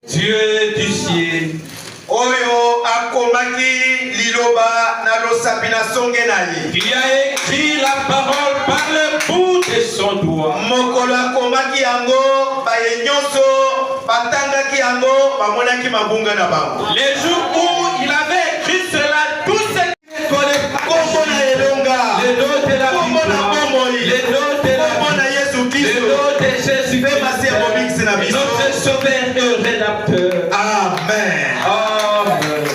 Dieu du ciel. Oyo akomaki liloba na losapina songenali. Qui a écrit la parole par le bout de son doigt. Mokolo akomaki yango baye nyonso batangaki yango bamonaki mabunga na bango. Les jours où il avait écrit cela, tous ces kombo na elonga, les noms de la kombo na bomoi, les noms de la kombo na Yesu les Kristo, noms de Jésus, notre sauveur et rédempteur. Amen. Amen.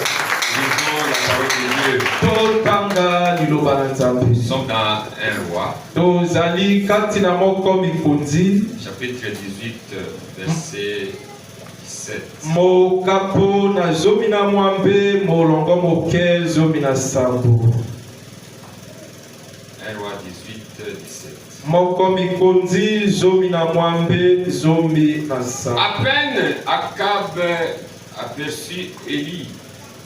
Nous sommes dans un roi, chapitre 18, verset 17. Mokapo na zomi na mwambe molongo moke zomi na sambo. 1 roi 18, 17. Moko mikonzi zomi na mwambe zomi na sambo. À peine Akab aperçut Élie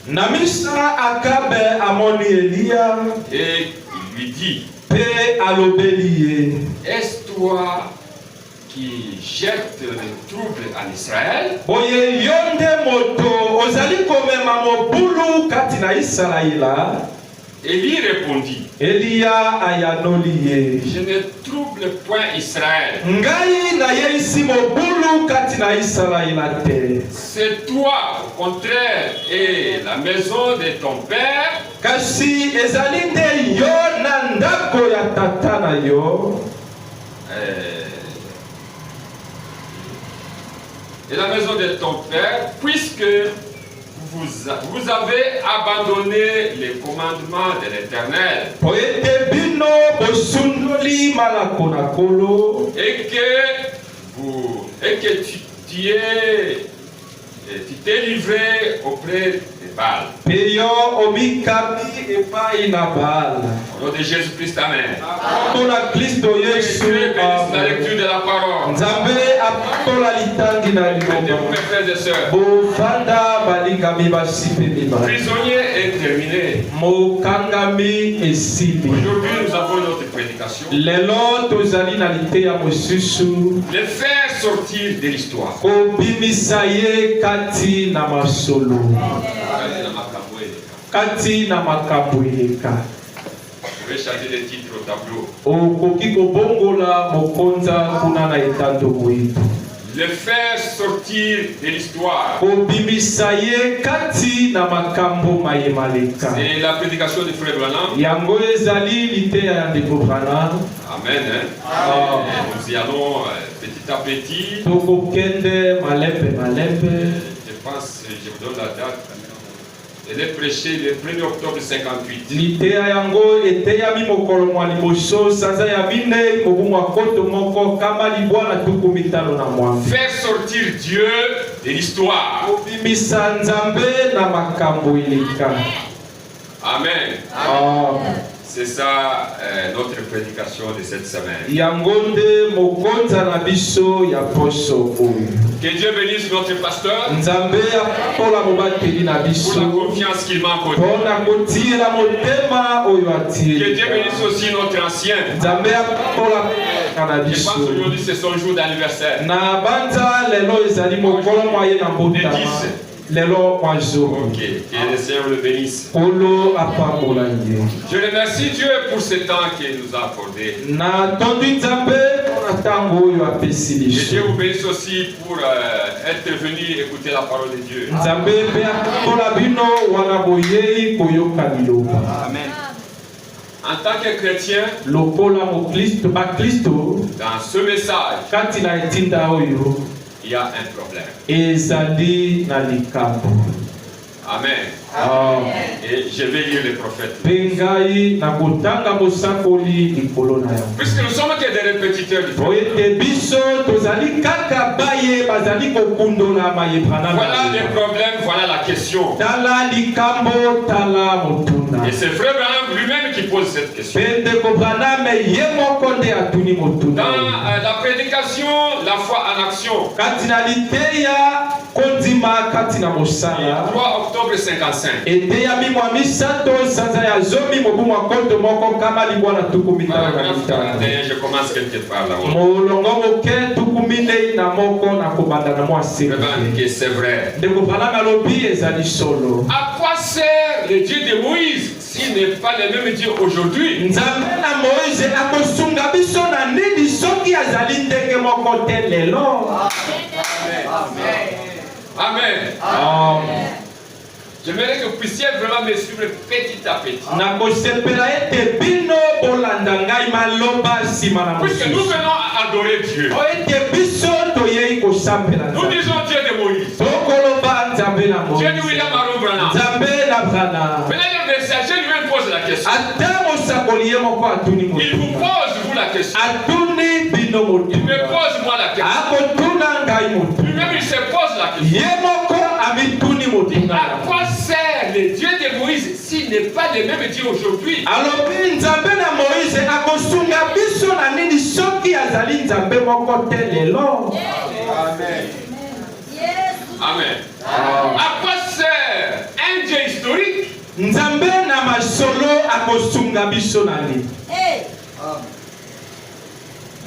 Namisa Akabe amoni Elia et il lui dit: pe alobeliye. Est-ce toi qui jette le trouble en Israël? Boye yonde moto ozali komema mobulu kati na Israela. Élie répondit: Elia ayanoliye. Je ne trouble point Israël. Ngai na yeisi mobulu kati na Israela te. C'est toi, au contraire, et la maison de ton père. Kasi ezali te yo na ndako ya tata na yo. Et la maison de ton père, puisque vous avez abandonné les commandements de l'Éternel et que tu t'es livré auprès de Baal. Au nom de Jésus-Christ, amen. La lecture de la parole. Mes frères et sœurs, prisonnier est terminé. Aujourd'hui, nous avons notre prédication. Les faire sortir de l'histoire. Kati na makabweleka. Je vais chanter les titres au tableau. Okoki kobongola mokonza kuna na etando mwitu. Les faire sortir de l'histoire. Obimisaye kati na makambo mayemaleka. C'est la prédication de Frère Branham. Yango ezali liteya ya ndeko Branham. Amen. Et nous y allons petit à petit. Tokokende malembe malembe. Je pense, je vous donne la date. Elle est prêchée le 1er octobre 58. Liteya yango eteyami mokolo mwa liboso sanza ya bine mobumwa koto moko kama libwana tuku mitano na mwa. Faire sortir Dieu de l'histoire. Obimisa nzambe na makambo ilika. Amen. Amen. C'est ça notre prédication de cette semaine. Yangonde mokonza na biso ya poso oyo. Que Dieu bénisse notre pasteur. Nzambe apola mobateli na biso. Pour la confiance qu'il m'a accordée. Pona kotiela motema oyo atieli. Que Dieu bénisse aussi notre ancien. Nzambe apola na biso. Je pense aujourd'hui c'est son jour d'anniversaire. Na banza lelo ezali mokolo moye na mbotama. Lelo mwazo. Ok, que le Seigneur le bénisse. Polo apamola ye. Je remercie Dieu pour ce temps qu'il nous a accordé. Na tondi nzambe pona tango oyo apesi biso. Que Dieu vous bénisse aussi pour être venu écouter la parole de Dieu. Nzambe pe apola bino wana boyei koyoka biloba. Amen. En tant que chrétien, lokola mo Kristo ba Kristo dans ce message, kati na etinda oyo il y a un problème. ezali na likambo. Amen. Amen. Et je vais lire les prophètes. Pengai na kotanga mosakoli likolo na yango. Puisque nous sommes que des répétiteurs du prophète. Biso tozali kaka baye bazali kokundola mayebrana. Voilà le problème, voilà la question. Tala likambo tala motuna. Et c'est Frère Branham lui-même qui pose cette question. Dans la prédication, la foi en action. sima kati na mosala 3 octobre 55. ete ya mimwa misato sanza ya zomi mobu mwa koto moko kama libwana tuku mitano na Paragraphe mitano 41, je commence quelque part là-haut. molongo moke tuku minei na moko na kobanda na mwa sika Revendiquer, c'est vrai. ndeko balanga alobi ezali solo À quoi sert le Dieu de Moïse s'il n'est pas le même Dieu aujourd'hui? nzambe na moïse akosunga biso na nini soki azali ndenge moko te lelo Amen. J'aimerais que vous puissiez vraiment me suivre petit à petit. nakosepela ete bino bolanda ngai maloba nsima na Puisque nous mosusu venons à adorer Dieu. o ete biso toyei kosambela Nous disons Dieu de Moïse. tokoloba nzambe na Dieu de moïse William Aaron Branham. nzambe na brana Venez le verset, je lui pose la question. ata mosakoli ye moko atuni Il vous motunga pose vous la question. atuni bino Il me motunga pose moi la question. akotuna ngai motunga Lui-même il se pose la question. ye moko amituni motunga À quoi sert le Dieu de Moïse s'il n'est pas le même Dieu aujourd'hui? alobi nzambe na moïse akosunga biso na nini soki azali nzambe moko te lelo Amen. À quoi sert un Dieu historique nzambe na masolo akosunga biso na nini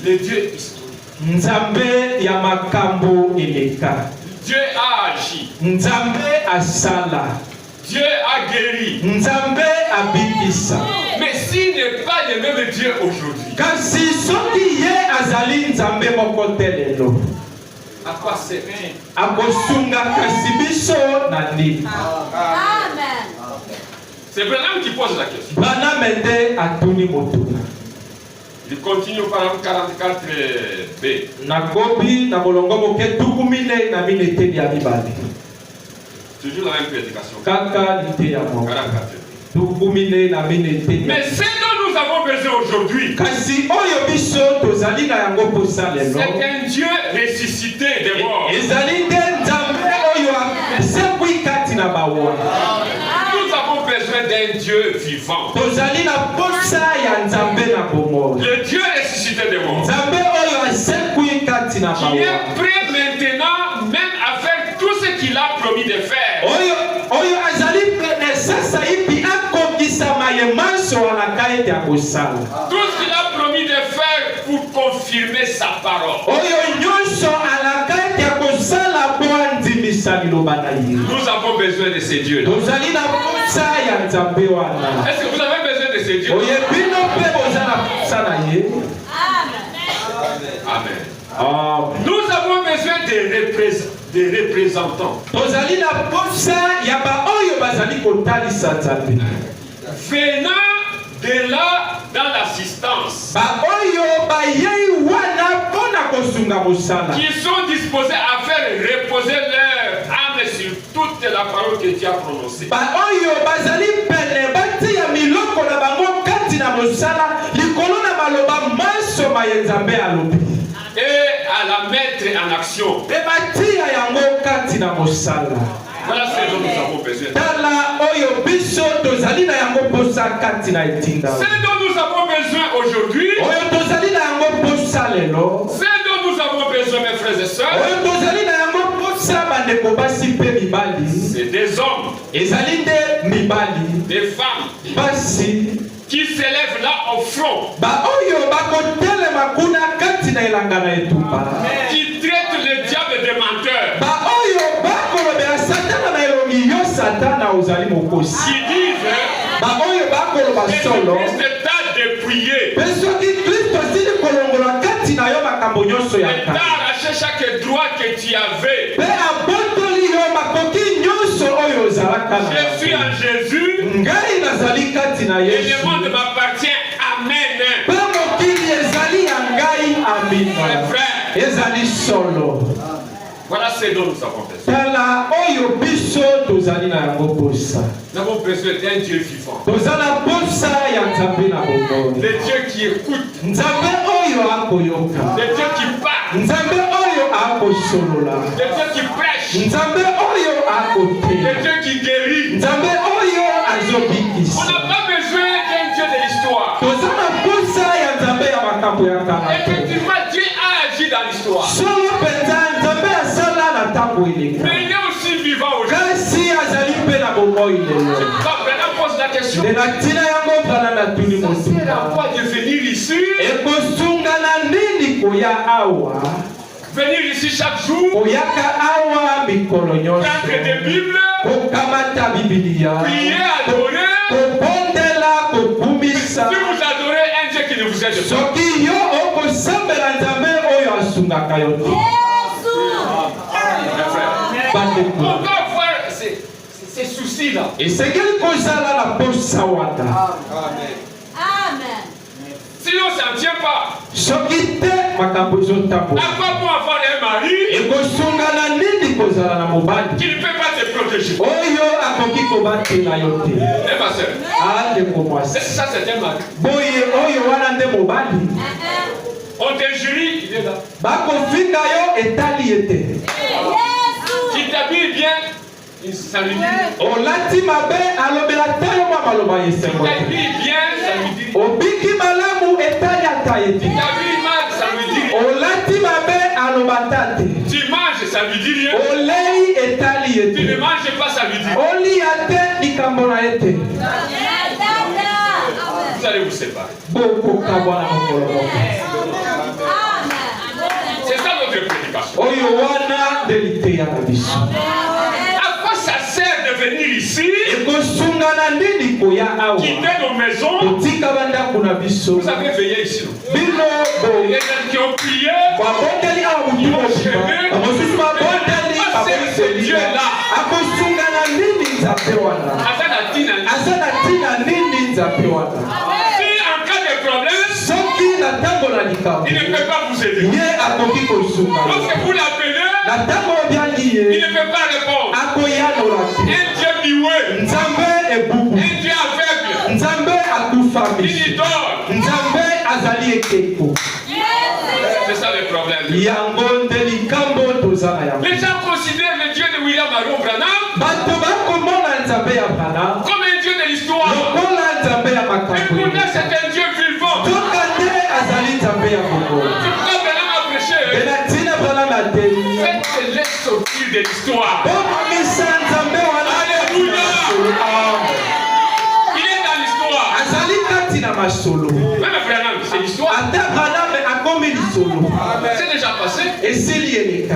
le Dieu historique? nzambe ya makambo eleka Dieu a agi. nzambe asala Dieu a guéri. nzambe abikisa Mais s'il n'est pas le même Dieu aujourd'hui, kasi soki ye azali nzambe moko te lelo à quoi sert? akosunga kasi biso na nini C'est Branham qui pose la question. bana mende atuni motunga Il continue au paragraphe 44b. nakobi na molongo moke tuku minei na mineteni ya mibale Toujours la même prédication. kaka lite ya moko 44b. tuku minei na mineteni Mais ce dont nous avons besoin aujourd'hui, kasi oyo biso tozali na yango posa lelo c'est un Dieu ressuscité des morts. ezali nde nzambe oyo asekwi kati na bawa Nous avons besoin d'un Dieu vivant. tozali na posa ya nzambe na bomoi Le Dieu ressuscité des morts. nzambe oyo asekwi kati na Qui bawa est prêt maintenant même à faire tout ce qu'il a promis de faire. oyo azali pene sasa hivi akokisama ye manso alaka ete akosala Tout ce qu'il a promis de faire pour confirmer sa parole. oyo nyonso alaka ete akosala po andimisa liloba na ye Nous avons besoin de ces dieux. tozali na posa ya nzambe wana Est-ce que vous avez besoin de ces dieux? oyebino mpe boza na posa na ye Amen. Nous avons besoin des représentants. tozali na posa ya baoyo bazali kotalisa nzambe Venant de là dans l'assistance. baoyo bayei wana mpo na kosunga mosala Qui sont disposés à faire reposer leur âme sur toute la parole que Dieu a prononcée. baoyo bazali pene batia miloko na bango kati na mosala likolo na maloba masoma ya nzambe alobi Et à la mettre en action. mpe batia yango kati na mosala Voilà ce dont nous avons besoin. tala oyo biso tozali na yango posa kati na etinda Ce dont nous avons besoin aujourd'hui, oyo tozali na yango posa lelo ce dont nous avons besoin, mes frères et sœurs, oyo tozali na yango posa bandeko basi mpe mibali c'est des hommes, ezali nde mibali des femmes basi qui s'élèvent là au front, baoyo bakotelema kuna kati na elanga na etumba qui traitent le diable de menteur, baoyo bakolobela satana na elongi yo satana ozali mokosi qui disent baoyo bakoloba que solo le Christ t'a dépouillé, mpe soki kristo asili kolongola kati na yo makambo nyonso ya et t'a kala arraché chaque droit que tu avais. mpe abotoli yo makoki nyonso oyo ozalaka na Je suis en Jésus ngai nazali kati na et yesu le monde m'appartient. Amen. mpe mokili ezali ya ngai amina Mes frères, ezali solo voilà ce dont nous avons besoin. tala oyo biso tozali na yango posa Nous avons besoin d'un Dieu vivant. toza na posa ya nzambe na bomoi Le Dieu qui écoute, nzambe oyo akoyoka le Dieu qui parle, nzambe oyo akosolola le Dieu qui prêche, nzambe oyo le akoteya Dieu qui guérit. nzambe oyo On azobikisa n'a pas besoin d'un Dieu de l'histoire. toza na posa ya nzambe ya makambo ya kala te Effectivement, Dieu a agi dans l'histoire. solo mpenza nzambe asala na ntango eleka Mais il est aussi vivant aujourd'hui. kasi azali mpe na bomoi lelo. Quand Branham pose la question, nde na ntina yango Branham atuni ça sert à motuka quoi de venir ici? ekosungana nini koya awa Venir ici chaque jour, koyaka awa mikolo nyonso prendre des Bibles, kokamata bibilia prier, adorer. kobondela kokumisa Si vous adorez un Dieu qui ne vous aide pas, soki yo okosambela nzambe oyo asungaka yo te mes frères, bandeko on doit voir ces soucis-là. esengeli kozala na posa wana Sinon, ça ne tient pas. soki te makambo ezotambola À quoi bon avoir un mari ekosungana nini kozala na mobali qui ne peut pas te protéger? oyo akoki kobatela yo te Eh ma soeur, andeko mwasi ça c'est un mari. boye oyo wana nde mobali On t'injurie, il est là. bakofinga yo etali ye te Tu t'habilles bien, ça lui dit. olati mabe alobela te yo mwa maloba Tu yesengo te t'habilles bien, ça lui dit. Tu obiki malamu etali ata ye te t'habilles mal, ça lui dit. olati mabe aloba ta te Tu manges, ça lui dit rien. olei etali ye Tu ne te manges pas, ça lui dit. olia te likambo na ye te Vous allez vous séparer. bokokabwa na mokolo moko C'est ça notre prédication. oyo wana nde liteya na biso À quoi ça sert de venir ici, ekosungana nini koya awa quitter nos maisons? kotika bandako na biso Vous avez veillé ici. bino Il y boye a des gens qui ont prié. babondeli awa mutu mosima bamosusu babondeli babondeli akosungana nini nzambe wana aza na ntina nini nzambe wana Si en cas de problème, soki na ntango na likambo il ne peut pas vous aider. ye akoki kosunga Lorsque vous l'appelez, na ntango obiangi il ye ne peut pas répondre. akoyanola te Un Dieu bioué, nzambe ebubu un Dieu aveugle, nzambe akufa une miso idole. nzambe azali ekeko C'est ça le problème. yango nde likambo toza na yango Les gens considèrent le Dieu de William Aaron Branham bato bakomona nzambe ya Branham comme un Dieu de l'histoire. lokola nzambe ya Mais makambo pourtant, c'est un Dieu vivant. toka te azali nzambe ya kokolo Quand Branham a prêché, mpena ntina Branham ateli faites-les sortir de l'histoire. bokomisa nzambe wana Alléluia. Amen. Il est dans l'histoire. azali kati na masolo Même Branham, c'est l'histoire. ata Branham akomi lisolo C'est déjà passé. esili eleka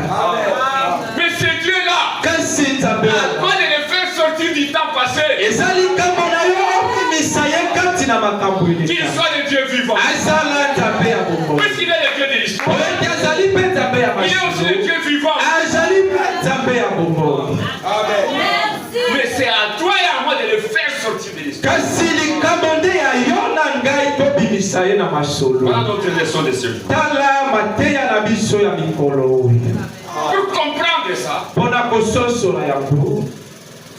Mais ce Dieu-là, kasi nzambe à wana quoi de le faire sortir du temps passé, ezali likambo na yo okimisa ye kati na makambo qu'il eleka soit le Dieu vivant. azala nzambe ya bomoi Puisqu'il est le Dieu de l'histoire, oyeki azali mpe nzambe ya il est aussi le masolo Dieu vivant. azali mpe nzambe ya bomoi Mais c'est à toi et à moi de le faire sortir de l'histoire. kasi likambo nde ya yo na ngai tobimisa ye na masolo Voilà notre leçon de ce jour. tala mateya na biso ya mikolo oyo Pour comprendre ça, mpona kososola yango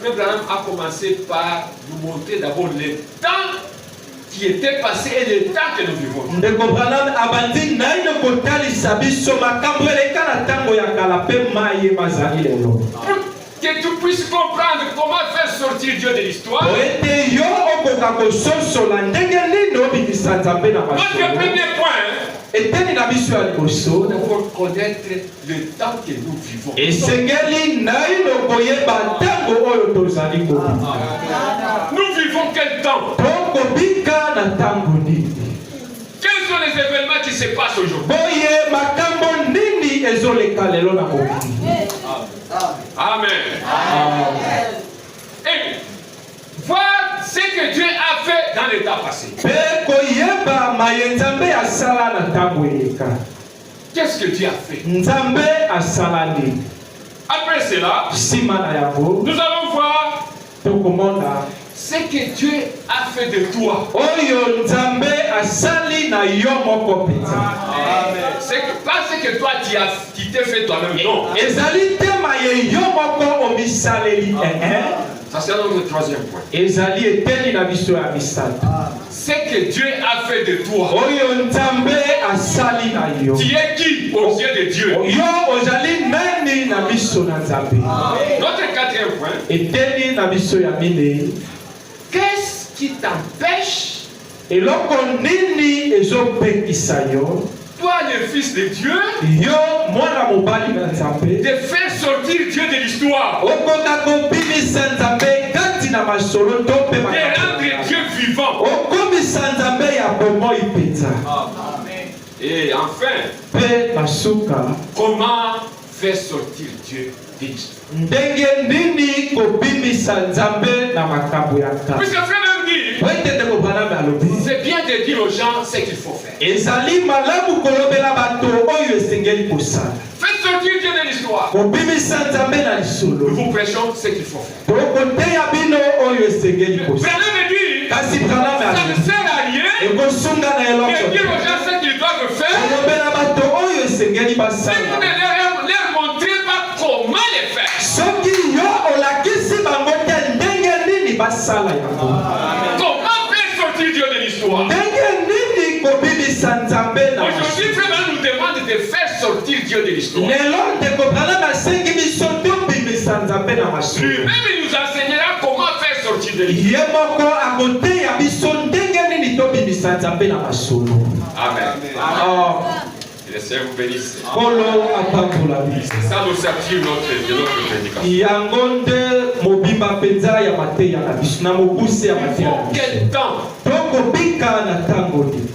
Frère Branham a commencé par nous montrer d'abord le temps qui était passé et le temps que nous vivons. ndeko Branham abandi naino kotalisa biso makambo eleka na ntango ya kala mpe mai mazali lelo Pour que tu puisses comprendre comment faire sortir Dieu de l'histoire. po ete yo okoka kososola ndenge nini obimisa nzambe na Notre masolo premier point, eteni na biso ya liboso il faut connaître le temps que nous vivons. esengeli naino koyeba ntango oyo tozali kobima Nous vivons quel temps? po kobika na ntango nini Quels sont les événements qui se passent aujourd'hui? boye makambo nini ezoleka lelo na mokili Amen. Et voir ce que Dieu a fait dans le temps passé. mpe koyeba maye nzambe asala na ntango eleka Qu'est-ce que Dieu a fait? nzambe asala nini Après cela, nsima na yango nous allons voir tokomona ce que Dieu a fait de toi. oyo nzambe asali na yo moko mpenza C'est pas ce que toi tu t'es fait toi-même, non. ezali te maye yo moko omisaleli Ça c'est notre troisième point. ezali eteni na biso ya misato Ce que Dieu a fait de toi. oyo nzambe asali na yo Tu es qui aux yeux de Dieu? yo ozali nani na biso na nzambe Notre quatrième point. eteni na biso ya minei Qu'est-ce qui t'empêche, eloko nini ezopekisa yo toi le Fils de Dieu, yo mwana mobali na Nzambe, de faire sortir Dieu de l'histoire, okoka kobimisa Nzambe kati na masolo to pe de rendre Dieu vivant. okomisa Nzambe ya bomoi penza. Et enfin, Pe masuka comment faire sortir Dieu de l'histoire? ndenge nini kobimisa Nzambe na makambo ya kala. Puisque frère même dit, c'est bien de dire aux gens ce qu'il faut faire. ezali malamu kolobela bato oyo esengeli kosala. Faites sortir Dieu de l'histoire. kobimisa Nzambe na lisolo. Nous vous prêchons ce qu'il faut faire. tokoteya bino oyo esengeli kosala. Frère me dit, kasi Branham ça ne sert à rien ekosunga na eloko de dire aux gens ce qu'ils doivent faire. kolobela bato oyo esengeli Si vous basala. ne leur montrez pas comment les faire. soki yo olakisi bango te ndenge nini basala yango. Comment faire sortir Dieu de l'histoire? ndenge nini kobimisa Nzambe na Aujourd'hui, frère nous demande de faire sortir Dieu de l'histoire. lelo ndeko Branham asengi biso tobimisa Nzambe na masolo. Lui-même, il nous enseignera comment faire sortir de l'histoire. ye moko akoteya biso ndenge nini tobimisa Nzambe na masolo. Amen. Que le Seigneur vous bénisse. kolo apambola biso. C'est ça l'ossature de notre prédication. yango nde mobimba mpenza ya mateya na biso na mobuse ya mateya na biso. Quel temps tokobika na ntango nini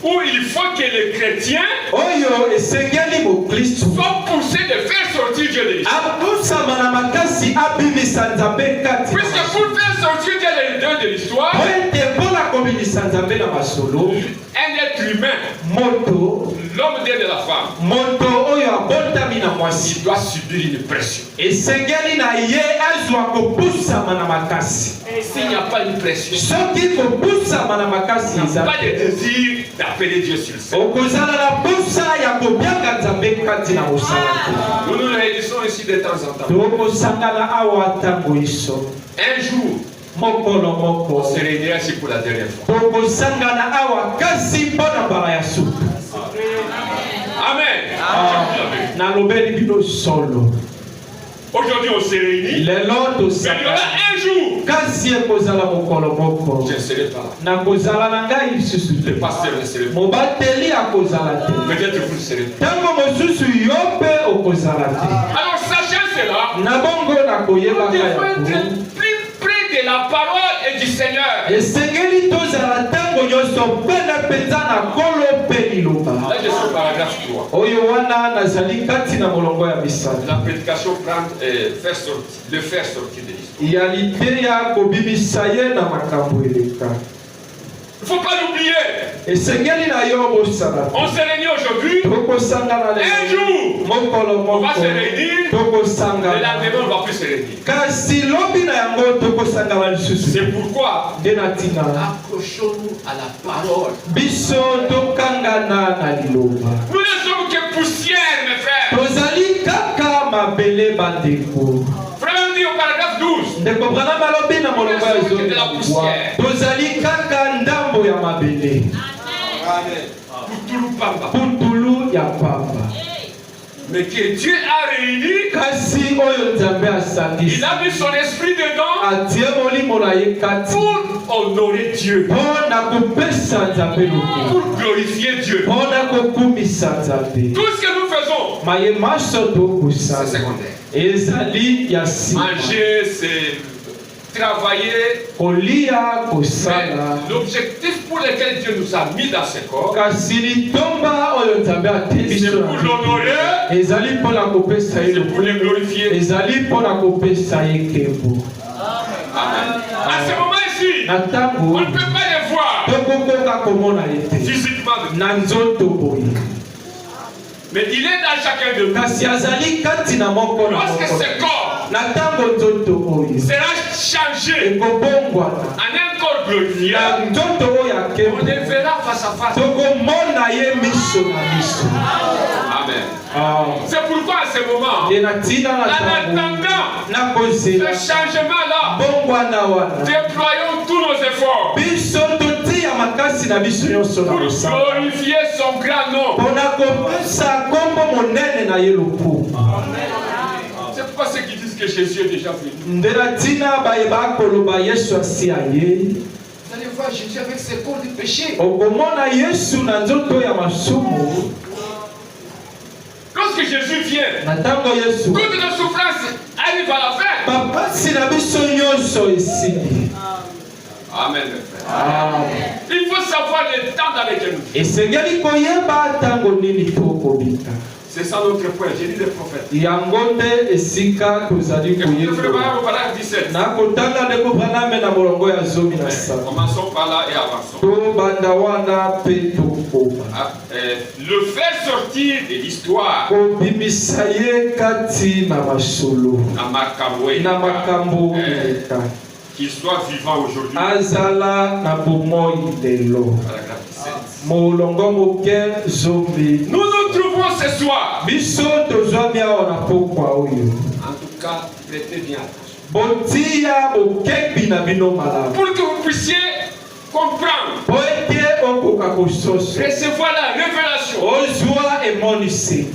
où il faut que les chrétiens oyo esengeli mokristu soient poussés de faire sortir Dieu de l'histoire. apusama na makasi abimisa Nzambe kati. Puisque pour faire sortir Dieu de l'histoire, po ete mpona kobimisa Nzambe na masolo un être humain, moto l'homme de la femme, moto oyo abotami na mwasi il doit subir une pression. esengeli na ye azwa kopusama na makasi. S'il n'y a pas une pression, soki kopusama na makasi il n'y a eza pas de désir d'appeler Dieu sur le ciel. okozala na posa ya kobianga Nzambe kati na mosala te. Nous nous réunissons ici de temps en temps. tokosangana awa ntango iso Un jour, mokolo on moko se réunira ici pour la dernière fois. tokosangana awa kasi mpona mbala ya suka. Amen. nalobeli bino solo Aujourd'hui, on se réunit. lelo Mais il y aura tosangana un jour, kasi ekozala mokolo moko je ne serai pas là. nakozala na ngai lisusu Le te. pasteur ne serait pas mobateli akozala te. là. Peut-être que vous ne serez pas là. ntango mosusu yo mpe okozala te. Alors, sachant cela, na bongo nous nakoyebaka devons yango être plus près de la parole et du Seigneur. esengeli tozala ntango nyonso pene mpenza na nkolo mpe liloba. Là, je suis au paragraphe 3. oyo wana nazali kati na molongo ya misato La prédication prend le faire sortir de l'histoire. ya liteya kobimisa ye na makambo eleka. Il ne faut pas l'oublier. esengeli na yo bosala On se réunit aujourd'hui. tokosangana Un jour, mokolo on va moko se réunir. Le tokosangana lendemain, on ne va plus se réunir. kasi lobi na yango tokosangana lisusu. C'est pourquoi nde na ntina accrochons-nous à la parole. biso tokangana na liloba. Nous ne sommes que poussière, mes frères. tozali kaka mabele bandeko. Frère, dit au paragraphe 12. ndeko Branham alobi na molongo ya ezowa tozali kaka ndambo ya mabele Putulu Pamba. putulu ya pamba. Mais que Dieu a réuni, kasi oyo Nzambe il asangisi a mis son esprit dedans atie molimo na ye kati pour honorer Dieu, mpo na kopesa Nzambe lokumu, pour glorifier Dieu. mpo na kokumisa Nzambe. Tout ce que nous faisons, mayema so c'est tokosala secondaire. ezali ya nsima. Manger, c'est travailler. kolia Mais kosala l'objectif pour lequel Dieu nous a mis dans ce corps, kasi litomba oyo Nzambe ate c'est biso pour na l'honorer, ezali mpo na kopesa ye c'est pour le glorifier. ezali mpo na kopesa ye nkembo. Amen. À ce moment ici, na on ntango ne peut pas les voir tokokoka komona ye te physiquement, na nzoto boye, mais il est dans chacun de nous. kasi azali kati na moko na Lorsque moko. ce corps na ntango nzoto oyo sera changé ekobongwana en un corps glorifié, na nzoto oyo ya on nkembo les verra face à face. tokomona ye miso na miso. Amen. C'est pourquoi à ce moment, nde na ntina na en ntango attendant na kozela ce changement-là, bongwana wana déployons tous nos efforts biso totia makasi na biso nyonso na pour mosala glorifier son grand nom. mpona kopesa nkombo monene na ye lokumu. C'est pourquoi ceux qui disent que Jésus est déjà venu. nde na ntina bayeba koloba yesu asi aye. Vous allez voir Jésus avec ses corps de péché. okomona yesu na nzoto ya masumu Jésus vient, Natango Yesu. toutes nos souffrances arrivent à la fin. Papa sinabiso nyonso esili. Amen, mes frères. Amen. Il faut savoir le temps dans lequel nous vivons. Esengeli koyeba tango nini tokobika. C'est ça notre point. J'ai dit les prophètes. Yangonde esika tozali koyeba. Nakotanga ndeko Branham na molongo ya zomi na sa. Commençons par là et avançons. To banda wana pe tokoma. Le faire sortir de l'histoire. Kobimisa ye kati na masolo. Na makambo eka. Qu'il soit vivant aujourd'hui. Azala na bomoi lelo. Molongo moke zomi. Nous nous trouvons ce soir. Biso tozwa bia ona pokwa oyo. En tout cas, prêtez bien attention. Botia bokebi na bino malamu. Pour que vous puissiez comprendre. Poete okoka kososo. Recevoir la révélation. Ozwa emonisi.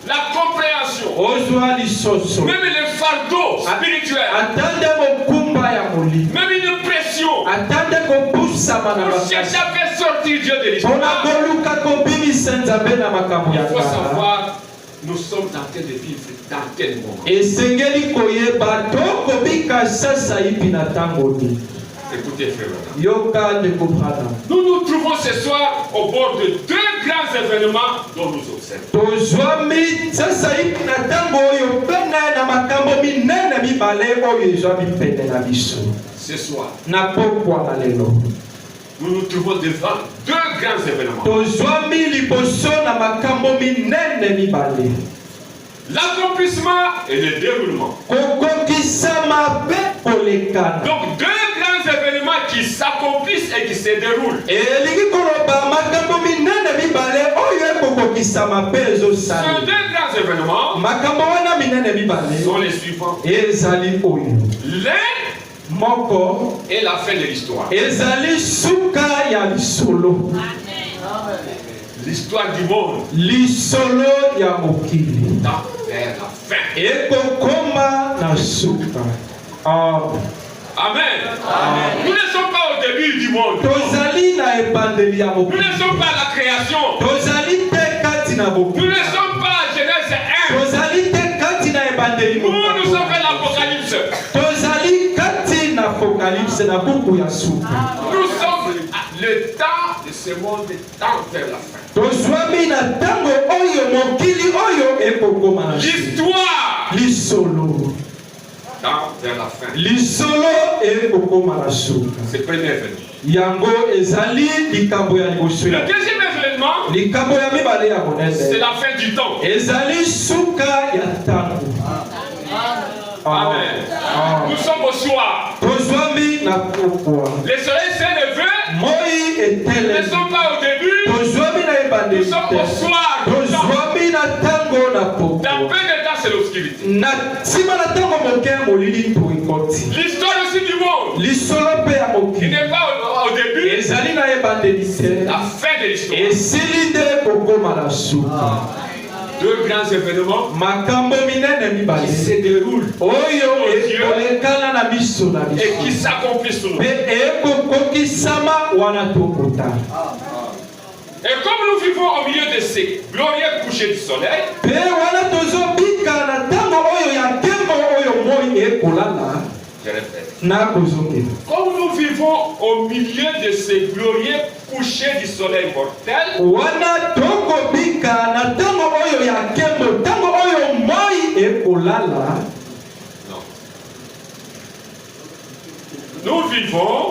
La compréhension. Ozwa lisoso. Même le fardeau spirituel. Attendez mokumba ya moli. Même une pression. Attendez kobusa mana pour chercher à faire sortir Dieu de l'histoire. On a goluka kobimisa nzambe na makambo ya Il faut kala. savoir, nous sommes en train de vivre dans quel moment. Esengeli koyeba tokobika sasa ipi na tango ni. Écoutez, frère. Yoka de comprendre. Nous nous trouvons ce soir au bord de deux grands événements dont nous observons. Tozwami sasa ipi na tango oyo pena na makambo minene mibale oyo ezwami pene na biso. Ce soir, na pokwa na lelo. Nous nous trouvons devant deux grands événements. Tozwami liboso na makambo minene mibale. L'accomplissement et le déroulement. Kokokisama pe kolekana. Donc deux grands événements qui s'accomplissent et qui se déroulent. Elingi koloba makambo minene mibale oyo ekokokisama pe ezosala. Ces deux grands événements makambo wana minene mibale sont les suivants. Ezali oyo. L'un moko et la fin de l'histoire. Ezali suka ya lisolo. L'histoire du monde. Lisolo ya mokili. Vers la fin. Ekokoma na suka. Amen. Amen. Nous ne sommes pas au début du monde. Tozali na ebandeli ya mokili. Nous ne sommes pas à la création. Tozali te kati na mokili. Nous ne sommes pas à Genèse 1. Tozali te kati na ebandeli mokili. Nous sommes à l'Apocalypse. Tozali kati na Apocalypse na buku ya suka. Nous sommes le temps de ce monde tend vers la fin. Tozwami na tango oyo mokili oyo ekokoma na l'histoire. Lisolo. Tend vers la fin. Lisolo ekokoma na suka. C'est le premier événement. Yango ezali likambo ya liboso. Le deuxième événement, likambo ya mibale ya monene. c'est la fin du temps. Ezali suka ya tango. Amen. Nous sommes au soir. Le soleil s'est levé. Nous ne sommes pas au début. Nous sommes au soir. Dans peu de temps, c'est l'obscurité. L'histoire aussi du monde. Il n'est pas au début. La fin de l'histoire. Deux grands événements qui se déroulent et qui s'accomplissent sous nous. Et comme nous vivons au milieu de ces glorieux couchers du soleil, je répète, comme nous vivons au milieu de ces glorieux couchers du soleil mortel, nous vivons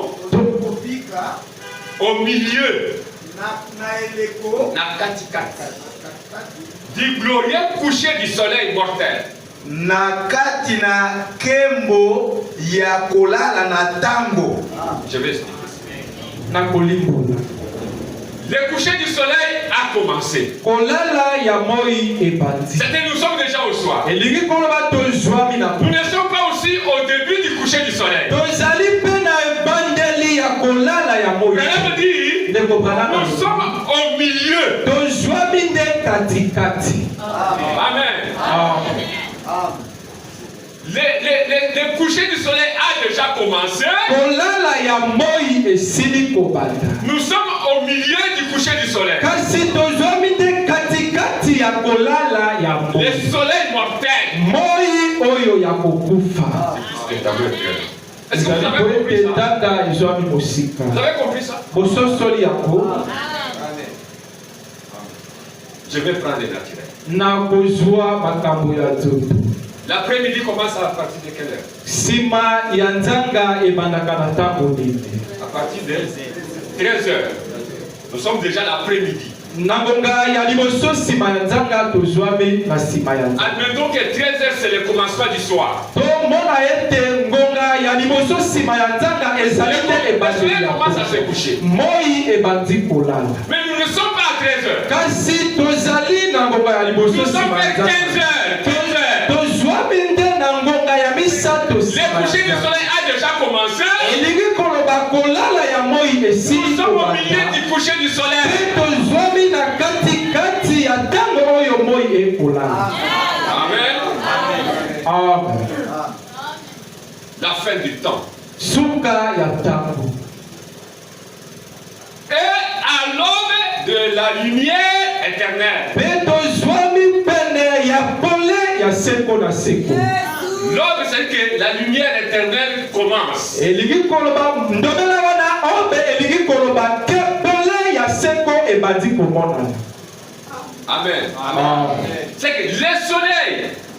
au milieu du glorieux coucher du soleil mortel. Nakati na kembo ya kolala na tango. Je vais expliquer. Le coucher du soleil a commencé. C'est-à-dire nous sommes déjà au soir. Nous ne sommes pas aussi au début du coucher du soleil. Nous sommes au milieu. Amen. Le coucher du soleil a déjà commencé. Nous sommes au milieu du coucher du soleil. Le soleil mortel. Est-ce que vous avez compris ça? Vous avez compris ça? Je vais prendre les naturels. L'après-midi commence à partir de quelle heure? À partir de 13 heures. Nous sommes déjà l'après-midi. Admettons que 13 heures c'est le commencement du soir. Le soleil commence à se coucher. Mais nous ne sommes pas à 13 heures. Nous sommes vers 15 heures. 15 heures. Le coucher du soleil a déjà commencé. Nous sommes au milieu du coucher du soleil. Amen. Amen. La fin du temps. Et à l'aube de la lumière éternelle. L'aube, c'est que la lumière éternelle commence. Amen. Amen. C'est que le soleil,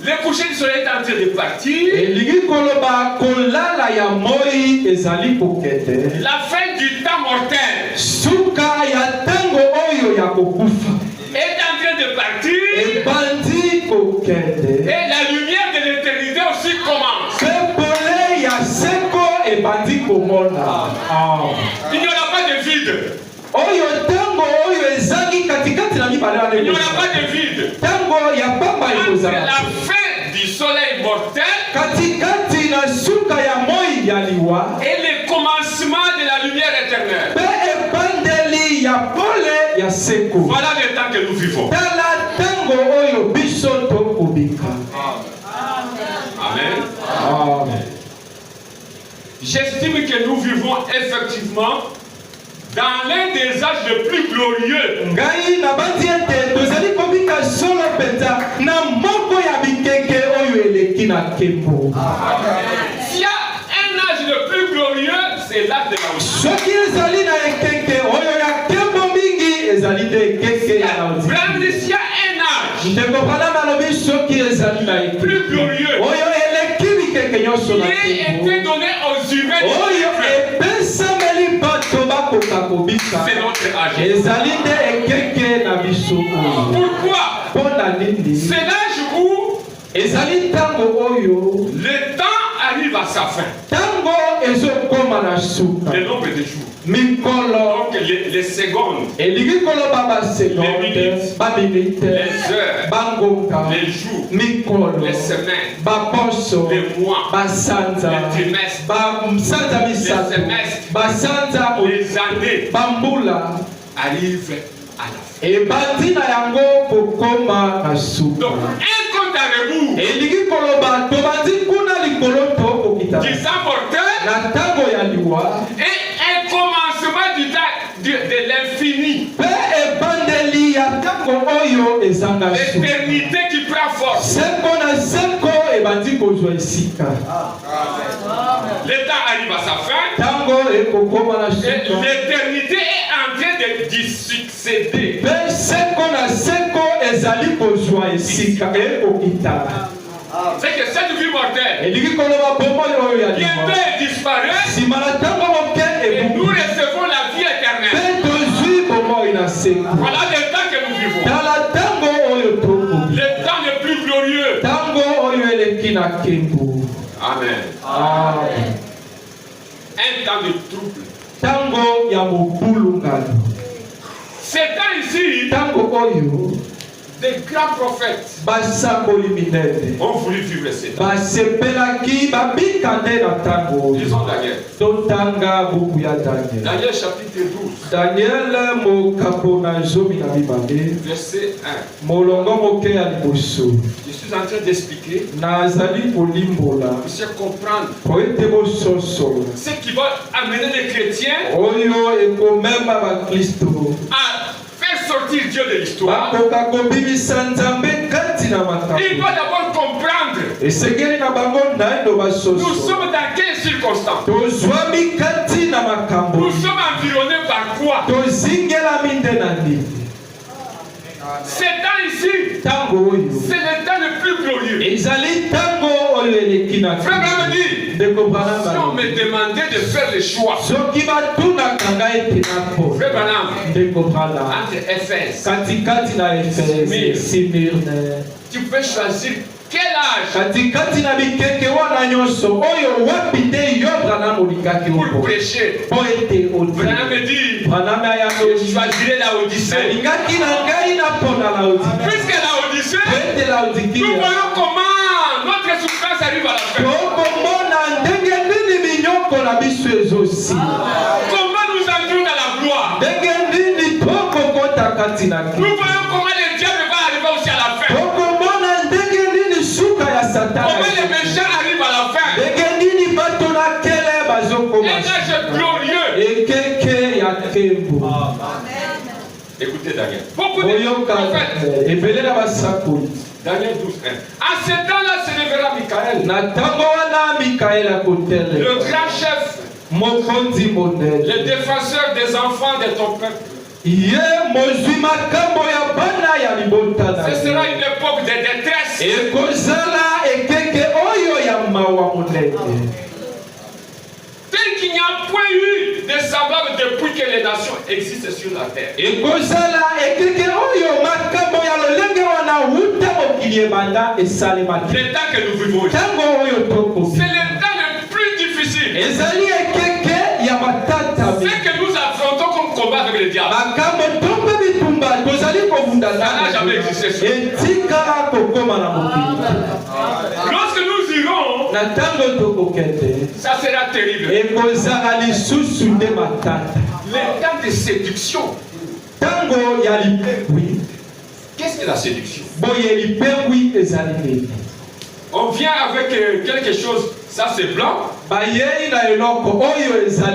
le coucher du soleil est en train de partir. La fin du temps mortel est en train de partir. Et la lumière de l'éternité aussi commence. Il n'y aura pas de vide. Il n'y aura pas de vide. Entre la fin du soleil mortel et le commencement de la lumière éternelle. Voilà le temps que nous vivons. Amen. Amen. J'estime que nous vivons effectivement dans l'un des âges les plus glorieux. S'il y a un âge le plus glorieux, c'est l'âge de la S'il y a un âge plus glorieux, qui a été donné aux humains, c'est notre âge. Pourquoi? C'est l'âge où le temps arrive à sa fin. Le nombre de jours. Donc les secondes, les minutes, les heures, les jours, les semaines, les mois, les trimestres, les semestres, les années arrivent à la fin. Donc un compte à rebours du temps mortel et un commencement du temps de l'infini. L'éternité qui prend force. Le temps arrive à sa fin. L'éternité est en train de succéder. C'est que cette vie mortelle bientôt disparaît et nous recevons la vie éternelle. Voilà le temps que nous vivons. Le temps le plus glorieux. Amen. Un temps de trouble. C'est temps ici. Des grands prophètes ont voulu vivre ces temps. Lisons Daniel. Daniel chapitre 12. Verset 1. Je suis en train d'expliquer. Monsieur comprendre ce qui va amener les chrétiens à faire sortir Dieu de l'histoire Il doit d'abord comprendre. Nous sommes dans quelles circonstances? Nous sommes environnés par quoi? C'est temps ici, c'est le temps le plus glorieux. Frère Branham dit, si on me demandait de faire le choix, Frère Branham, entre Éphèse, Smyrne, tu peux choisir quel âge pour prêcher. Branham me dit, je choisirai la Odyssée. Puisque la Odyssée, nous voyons comment notre souffrance arrive à la fin. Comment nous entrons dans la gloire. Nous voyons comment le diable va arriver aussi à la fin. Comment les méchants arrivent à la fin. Un âge glorieux. Écoutez Daniel. Beaucoup de prophètes. Daniel 12:1. En ce temps-là se lèvera Michael, le grand chef, le défenseur des enfants de ton peuple. Ce sera une époque de détresse. Tel qu'il n'y a point eu de semblable depuis que les nations existent sur la terre. Le temps que nous vivons, c'est le temps le plus difficile. Ce que nous affrontons comme combat avec le diable, ça n'a jamais existé. Lorsque nous irons, ça sera terrible. Le temps de séduction. Qu'est-ce que la séduction? On vient avec quelque chose, ça c'est blanc. Vous voyez, ça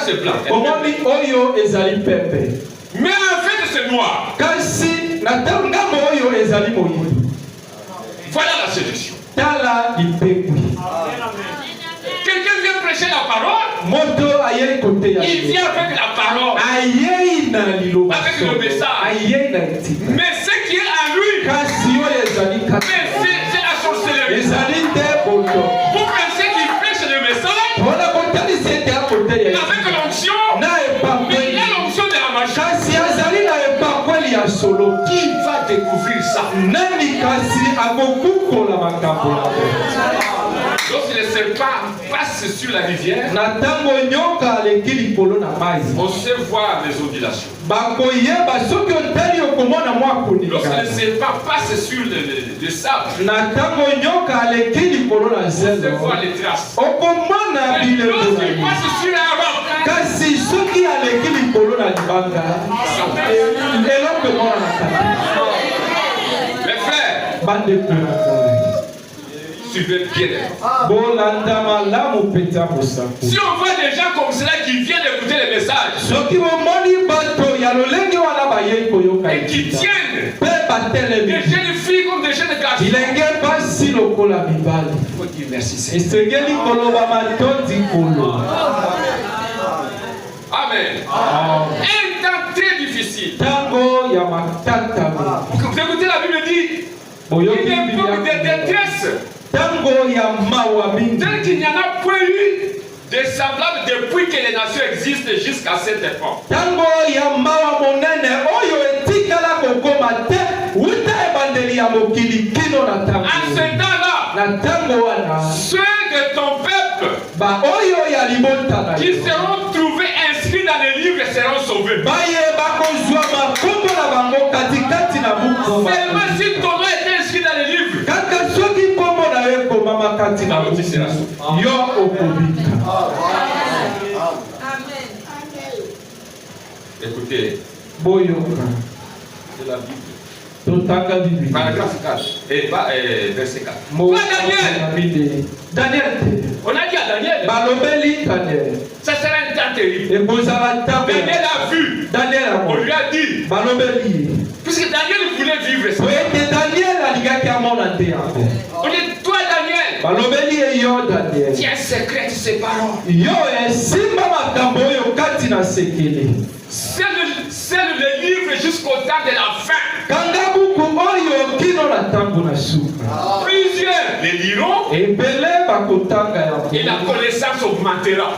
c'est blanc. Mais en fait c'est noir. Voilà la séduction. Quelqu'un vient prêcher la parole. Il vient avec la parole, avec le message. Mais ce qui est à lui, c'est la sorcellerie. Vous pensez qu'il prêche le message avec l'onction, mais il y a l'onction de la magie. Qui va découvrir ça? Lorsque le serpent passe sur la rivière, on sait voir les ondulations. Lorsque le serpent passe sur le sable, on sait voir les traces. Lorsqu'il passe sur la roche, mes frères, suivez bien. Si on voit des gens comme cela qui viennent écouter les messages et qui tiennent des jeunes filles comme des jeunes garçons, il faut dire merci Seigneur. Amen. Un temps très difficile. Vous écoutez, la Bible dit une époque de détresse. Tel qu'il n'y en a point eu de semblable depuis que les nations existent jusqu'à cette époque. En ce temps-là, ceux de ton peuple qui seront trouvés inscrits dans les livres seront sauvés. Seulement si ton nom est inscrit dans les livres, écoutez, c'est la Bible. Paragraphe 4 et verset 4. Daniel. On a dit à Daniel, ça sera un temps terrible. Daniel a vu. On lui a dit. Puisque Daniel voulait vivre ça. On dit, toi Daniel, tiens secret ces paroles. C'est le livre jusqu'au temps de la fin. Plusieurs les liront et la connaissance augmentera.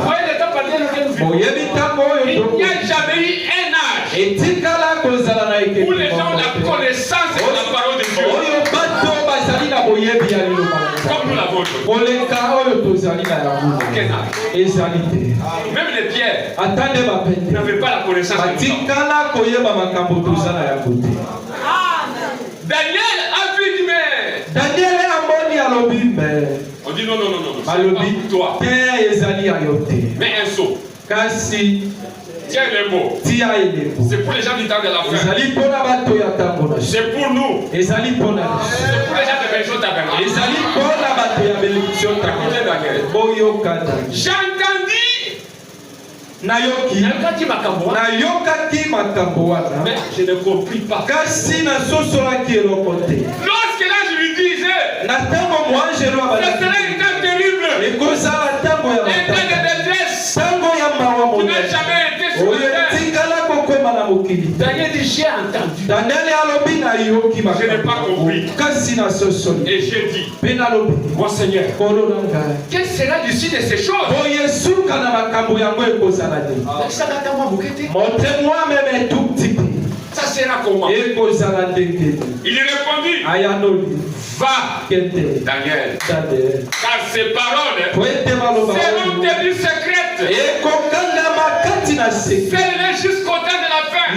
Voyez le temps par lequel nous vivons. Il n'y a jamais eu un âge où les gens ont la connaissance de la parole de Dieu. Comme nous l'avons aujourd'hui. Même les pierres n'avaient pas la connaissance de Dieu. Daniel a vu, mais on dit non, c'est pas pour toi. Mais un saut. Tiens les mots. C'est pour les gens du temps de la fin. C'est pour nous. C'est pour les gens de Benjamin Tabernacle. J'entendis. Mais je ne compris pas. Lorsque là je lui disais, ce serait un temps terrible. Un temps de détresse. Tu n'as jamais été sur la terre. Daniel dit, j'ai entendu. Je n'ai pas compris. Et j'ai dit, mon Seigneur, quelle sera l'issue de ces choses? Montrez-moi même un tout petit peu. Ça sera comment? Il répondit, va, Daniel, car ces paroles seront tenues secrètes. Fais-les jusqu'au temps de la fin.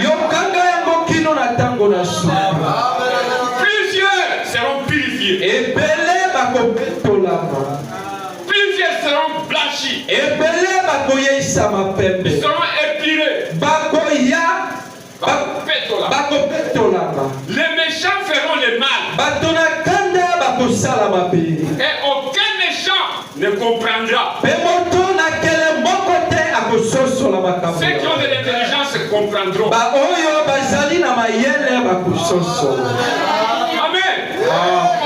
Plusieurs seront purifiés. Plusieurs seront blanchis. Ils seront épilés. Les méchants feront le mal. Et aucun méchant ne comprendra. Ceux qui ont de l'intelligence comprendront. Amen.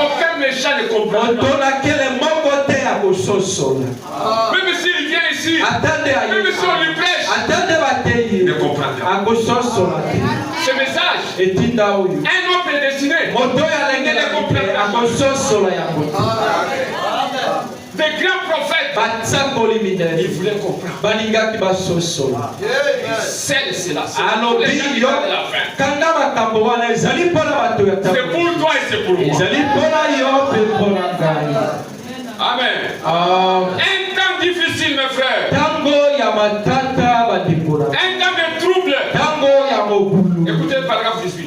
Aucun méchant ne comprendra. Même s'il vient ici, même si on lui prêche, il ne comprendra. Ce message, un homme prédestiné, il ne comprendra. Des grands prophètes, ils voulaient comprendre. C'est cela. C'est pour toi et c'est pour moi. Amen. Un temps difficile, mes frères. Un temps de trouble. Écoutez le paragraphe 18.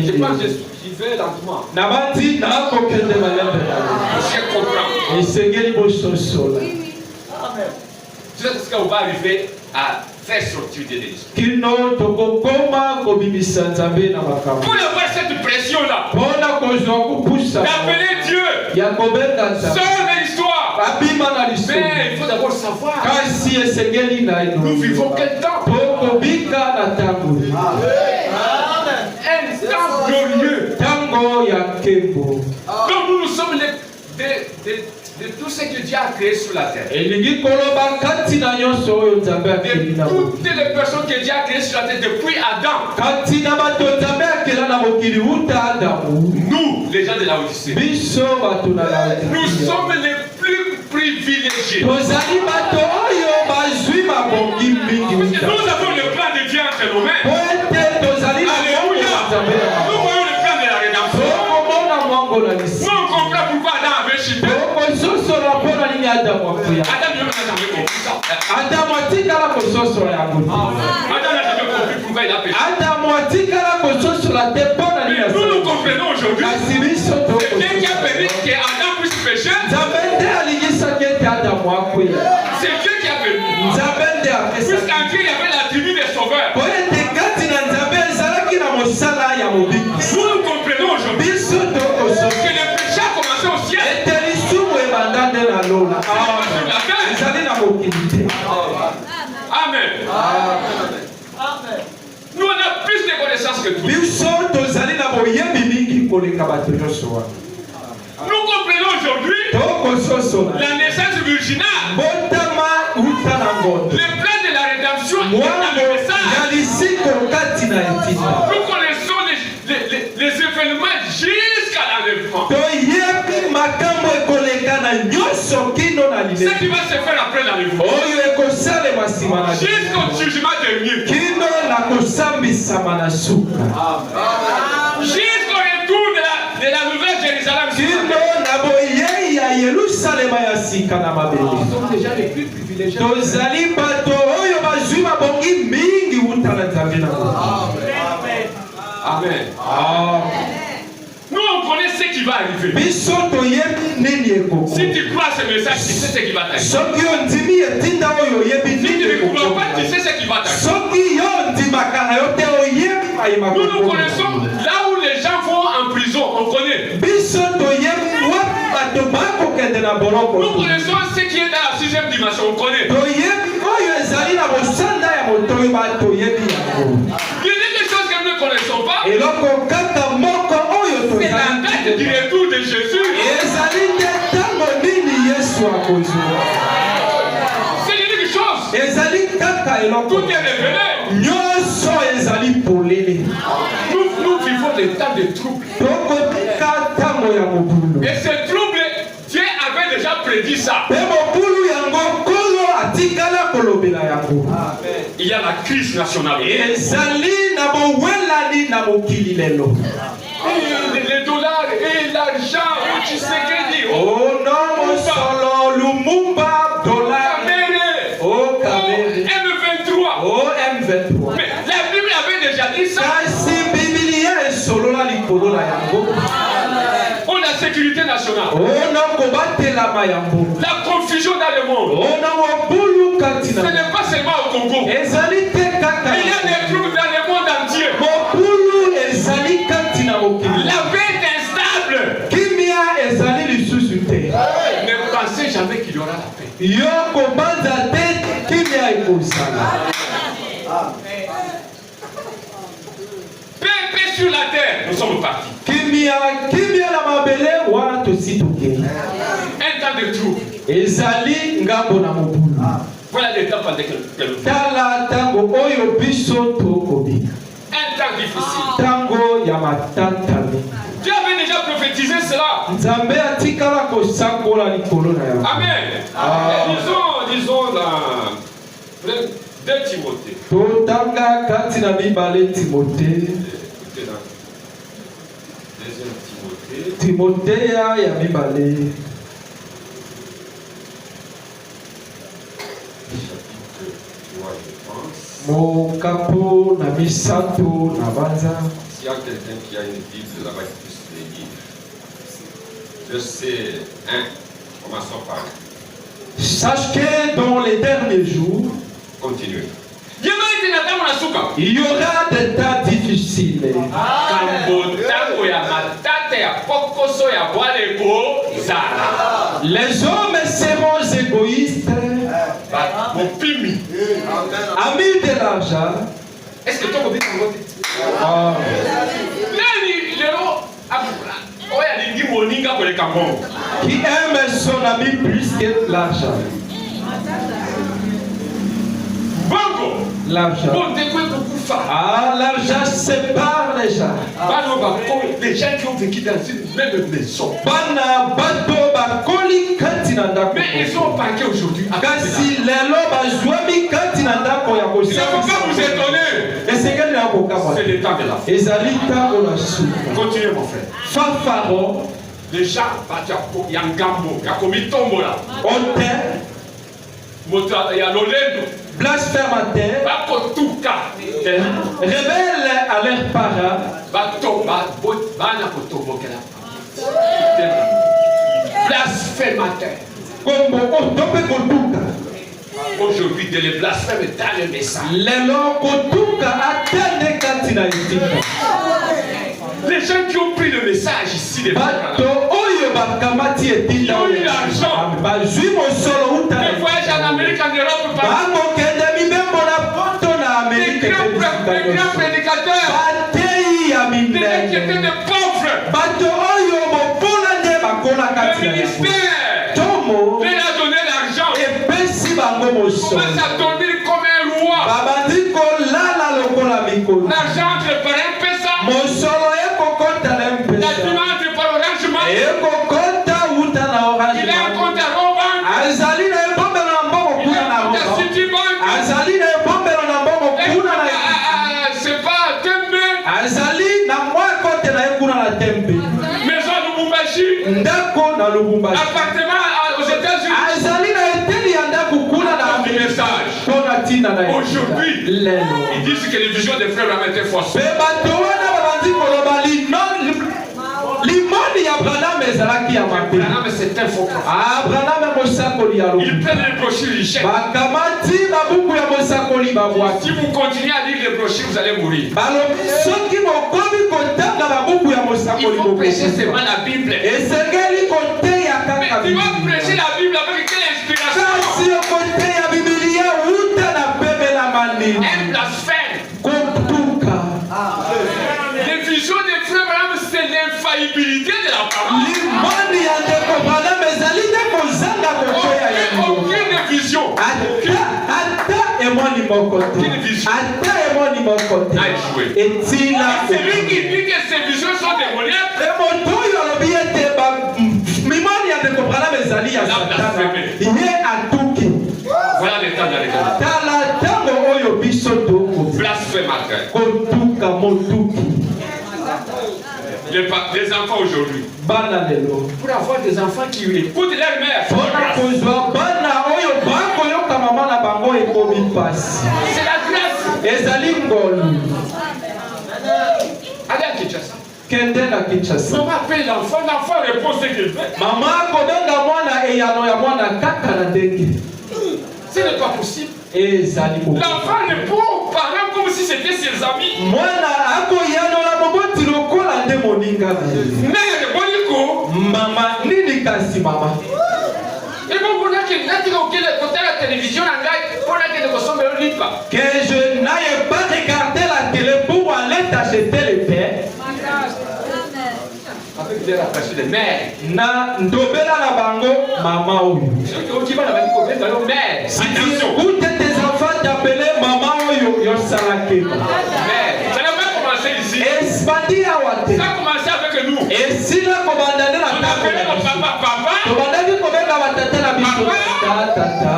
Je pense que j'y vais lentement. Je comprends. Tu sais ce qu'on va arriver à faire sortir de l'esprit. Pour avoir cette pression-là, d'appeler Dieu, sort de l'histoire. Mais il faut d'abord savoir, nous vivons quel temps? Un temps glorieux. Donc nous sommes de tout ce que Dieu a créé sur la terre. De toutes les personnes que Dieu a créées sur la terre depuis Adam. Nous, les gens de la Odyssée, nous sommes les plus privilégiés. Nous avons le plan de Dieu entre nos mains. Alléluia. Nous voyons le plan de la rédemption. Nous on comprend pourquoi Adam avait chuté. Adam lui-même n'a jamais compris ça. Adam n'a jamais compris pourquoi il a péché. Mais nous comprenons aujourd'hui. C'est Dieu qui a permis qu'Adam puisse pécher. C'est Dieu qui a permis. Puisqu'en Dieu il y avait la tribu des sauveurs. Nous comprenons aujourd'hui que le péché a commencé au ciel. Amen. Nous, on a plus de connaissances que tout. Nous comprenons aujourd'hui la naissance virginale. Le plan de la rédemption est dans le message. Nous connaissons les événements jusqu'à l'enlèvement. Ce qui va se faire après l'enlèvement. Jusqu'au jugement dernier. Jusqu'au retour de la nouvelle Jérusalem. Nous sommes déjà les plus privilégiés. Amen. Nous on connaît ce qui va arriver. Si tu crois ce message, tu sais ce qui va t'arriver. Si tu ne crois pas, tu sais ce qui va t'arriver. Nous connaissons là où les gens vont en prison, on connaît. Nous connaissons ce qui est dans la 6e dimension, on connaît. Il y a des choses que nous ne connaissons pas. C'est la date du retour de Jésus. C'est l'unique chose. Tout est révélé. Nous vivons des temps de troubles. Et ce trouble, Dieu avait déjà prédit ça. Il y a la crise nationale. Les dollars et l'argent, tu sais que dire. Oh non, solo Lumumba, dollar, M23. Oh M23. Mais la Bible avait déjà dit ça. Oh la sécurité nationale. La confusion dans le monde. Ce n'est pas seulement au Congo. Il y a des troubles dans le monde entier. La paix est instable. Ne pensez jamais qu'il y aura la paix. Paix sur la terre. Nous sommes partis. Un temps de trouble. Voilà les temps pendant que nous un temps difficile. Dieu avait déjà prophétisé cela. Amen. Disons dans 2 Timothée. Timothée ya mibale. Mokapo na misato na banza. S'il y a quelqu'un qui a une Bible là-bas qui puisse les lire. Je sais, commençons par. Sache que dans les derniers jours, continuez. Il y aura des temps difficiles. Les hommes seront égoïstes, amis de l'argent. Est-ce que tu as compris? Qui aime son ami plus que l'argent. L'argent. L'argent sépare les gens. Les gens qui ont vécu dans une même maison. Mais ils sont parqués aujourd'hui. Il ne faut pas vous étonner. C'est le temps de la fin. Continuez mon frère. Fanfaron. Les gens, il y a un gambo, il y a comme il tombe là. Il y a l'olendo. Blasphémateur, rebelle à leurs parents, blasphémateur. Aujourd'hui, de les blasphèmes dans le message. Les gens qui ont pris le message ici, ils ont eu l'argent. Les voyages en Amérique, en Europe, Il est en compte à Robank. Il est en compte à Citibank. C'est pas Tembe. Maison à Lubumbashi. Appartement aux États-Unis. Aujourd'hui, ils disent que les visions des frères ont été faussées. Branham, c'est un faux prophète. Ils prennent les brochures, ils jettent. Si vous continuez à lire les brochures, vous allez mourir. Il faut prêcher seulement la Bible. Mais tu vas prêcher la Bible avec quelle inspiration? Un blasphème. Les visions des frères Branham, c'est l'infaillibilité de la parole. Aucune vision. Aucune vision. Celui qui dit que ces visions sont démoniaques, voilà l'état dans lequel blasphémateur. Les enfants aujourd'hui, pour avoir des enfants qui écoutent leur mère, c'est la grâce. Allez à Kinshasa. Maman appelle l'enfant, l'enfant répond ce qu'il veut. Ce n'est pas possible. L'enfant répond aux parents comme si c'était ses amis. Mère, boniko. Mama, nini kasi mama? Et bon, pour la télévision, que je n'aille pas regarder la télé pour aller t'acheter le pain. Avec des rattachés de mère. Na ndobela na bango mama oyo. Si tu écoutes tes enfants t'appeler maman oyo yo salakeba. Mère, ça n'a pas commencé ici. Ça a commencé avec nous. Et si la commande de la table, papa.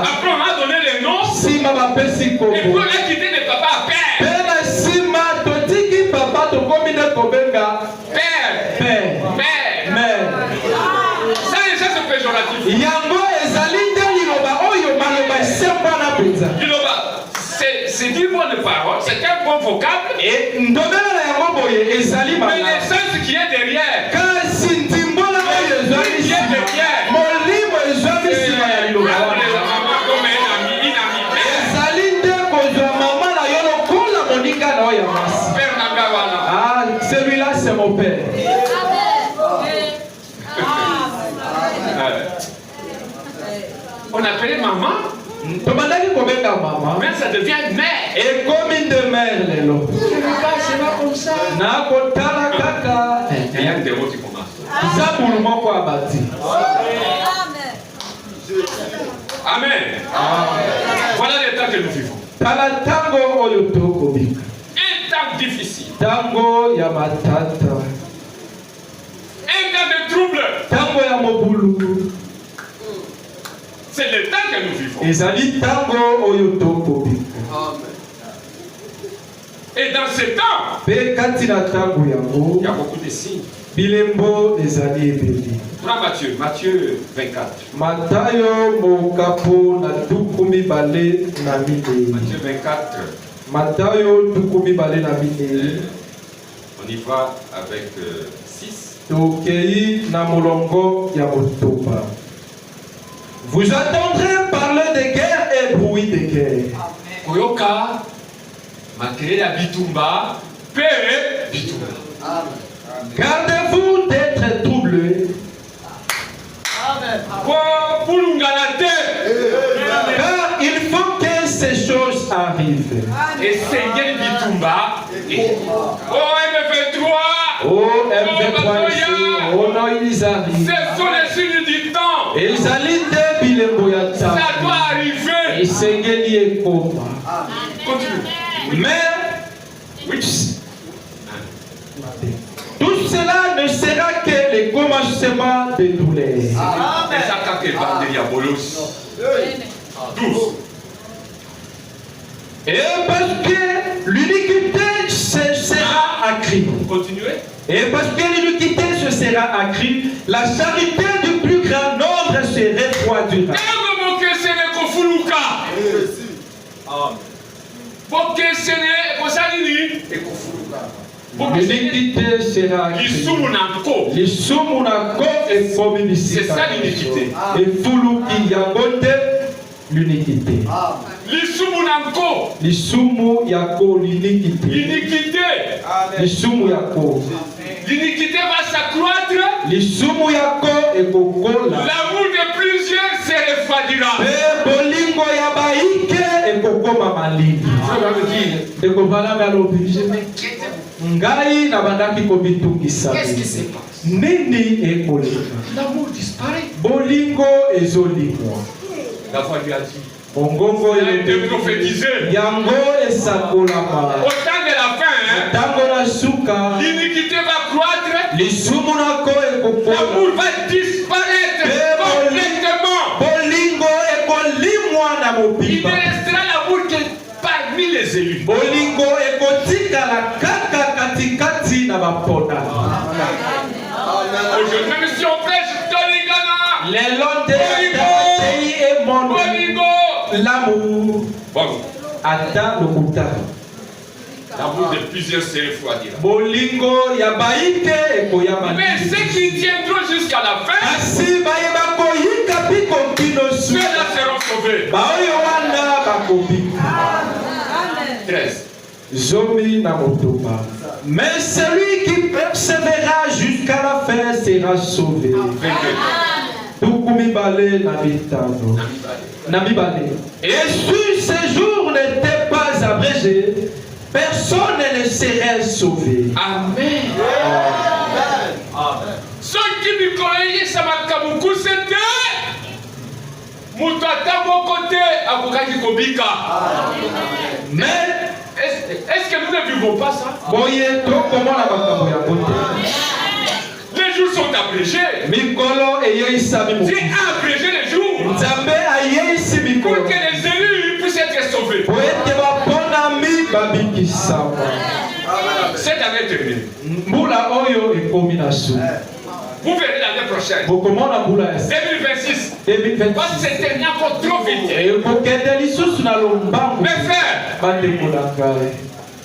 Après on a donné les noms. Si maman pesi ko. Et puis on a quitté de papa à père. Père si ma to tiki papa to komi de kobenga. Père. Ça c'est péjoratif. Yango ezali nde liloba oyo maloba semba na penza. Liloba, c'est une bonne parole, c'est un bon vocable. Et ndobela na yango boye ezali mais l'essence qui est derrière. Kasi ntimbola oyo ezali qui est derrière. Molimo ezali sima ya liloba. Ezali nde kozwa mama na yo lokola moninga na oyo ya masi. Père Nagawana. Ah, celui-là c'est mon père. On appelait maman. Mais ça devient mère. Et comme une de mère, lelo. C'est pas comme ça. Il y a des mots qui commencent. Amen. Voilà l'état que nous vivons. Un temps difficile. Un temps de trouble. C'est le temps que nous vivons. Et dans ce temps, il y a beaucoup de signes. Prends Matthieu 24. Matthieu 24. On y va avec 6. Vous entendrez parler de guerre et bruit de guerre. Koyoka, malgré la bitumba, père bitumba. Gardez-vous d'être troublés. Car il faut que ces choses arrivent. Et Seigneur bitumba. Oh M23. Oh M23. Oh non, ils arrivent. Ce sont les signes du temps. Ils arrivent. Ça doit arriver. Et Seigneur y est comme. Continue. Mais oui. Tout cela ne sera que le commencement de douleur. Et ça, quand il va de diabolos. 12. Et parce que l'iniquité se sera accrue. Continuez. Et parce que l'iniquité se sera accrue, la charité du plus grand nombre se refroidira. L'iniquité sera accrue. C'est ça l'iniquité. Et foulou qui y a bonté, l'iniquité. L'isumu yako l'iniquité. L'isumu yako. L'iniquité va s'accroître. L'isumu yako ekokola. L'amour de plusieurs se refroidira. Bolingo ya baike ekokoma malili. Ekovala malobi. Ngai na bandaki kobitungisa. Qu'est-ce qui se passe? Nini ekoleka. L'amour disparaît. Bolingo ezolimwa. La foi lui a dit. Mongongo il a été prophétisé. Yango esakolama. Au temps de la fin, tango na suka. L'iniquité va croître. Lisumu nako ekokola. L'amour va disparaître complètement. Bolingo ekolimwa na Il ne mobimba. restera l'amour que parmi les élus. Bolingo ekotika la kaka katikati na bapona. Aujourd'hui, même si on prêche Tolingana, Les longs et mon l'amour. Bon. Attends le bouton. L'amour de plusieurs se refroidira. Bolingo ya baike eko ya Mais ceux qui tiendront jusqu'à la fin, asi baye bakoyika biko kino su. ceux-là seront sauvés. Baoyo wana bakobika. 13. Zomi na motoba. Mais celui qui persévérera jusqu'à la fin sera sauvé. 22. Tukumi bale na bitano. Na bibale. Et si ce jour n'était pas abrégé, personne ne serait sauvé. Amen. Ceux qui me connaissent, ça m'a kabuku, c'était Moutata mon côté, Abukaki Kobika. Mais est-ce que nous ne vivons pas ça? boye to comment la bakambo ya bote. Les jours sont abrégés. Mikolo eyeisa mi Dieu a abrégé les jours Nzambe ayeisi pour mikolo. que les élus puissent être sauvés. Poete bapona mi babikisa. Cette année est terminée. Mbula oyo ekomi na su. Vous verrez l'année prochaine. Bokomona mbula ya 2026. 2026. Parce que c'est terminé encore trop vite. Ekokende lisusu na lombangu. Mes frères, Bandeko na ngai.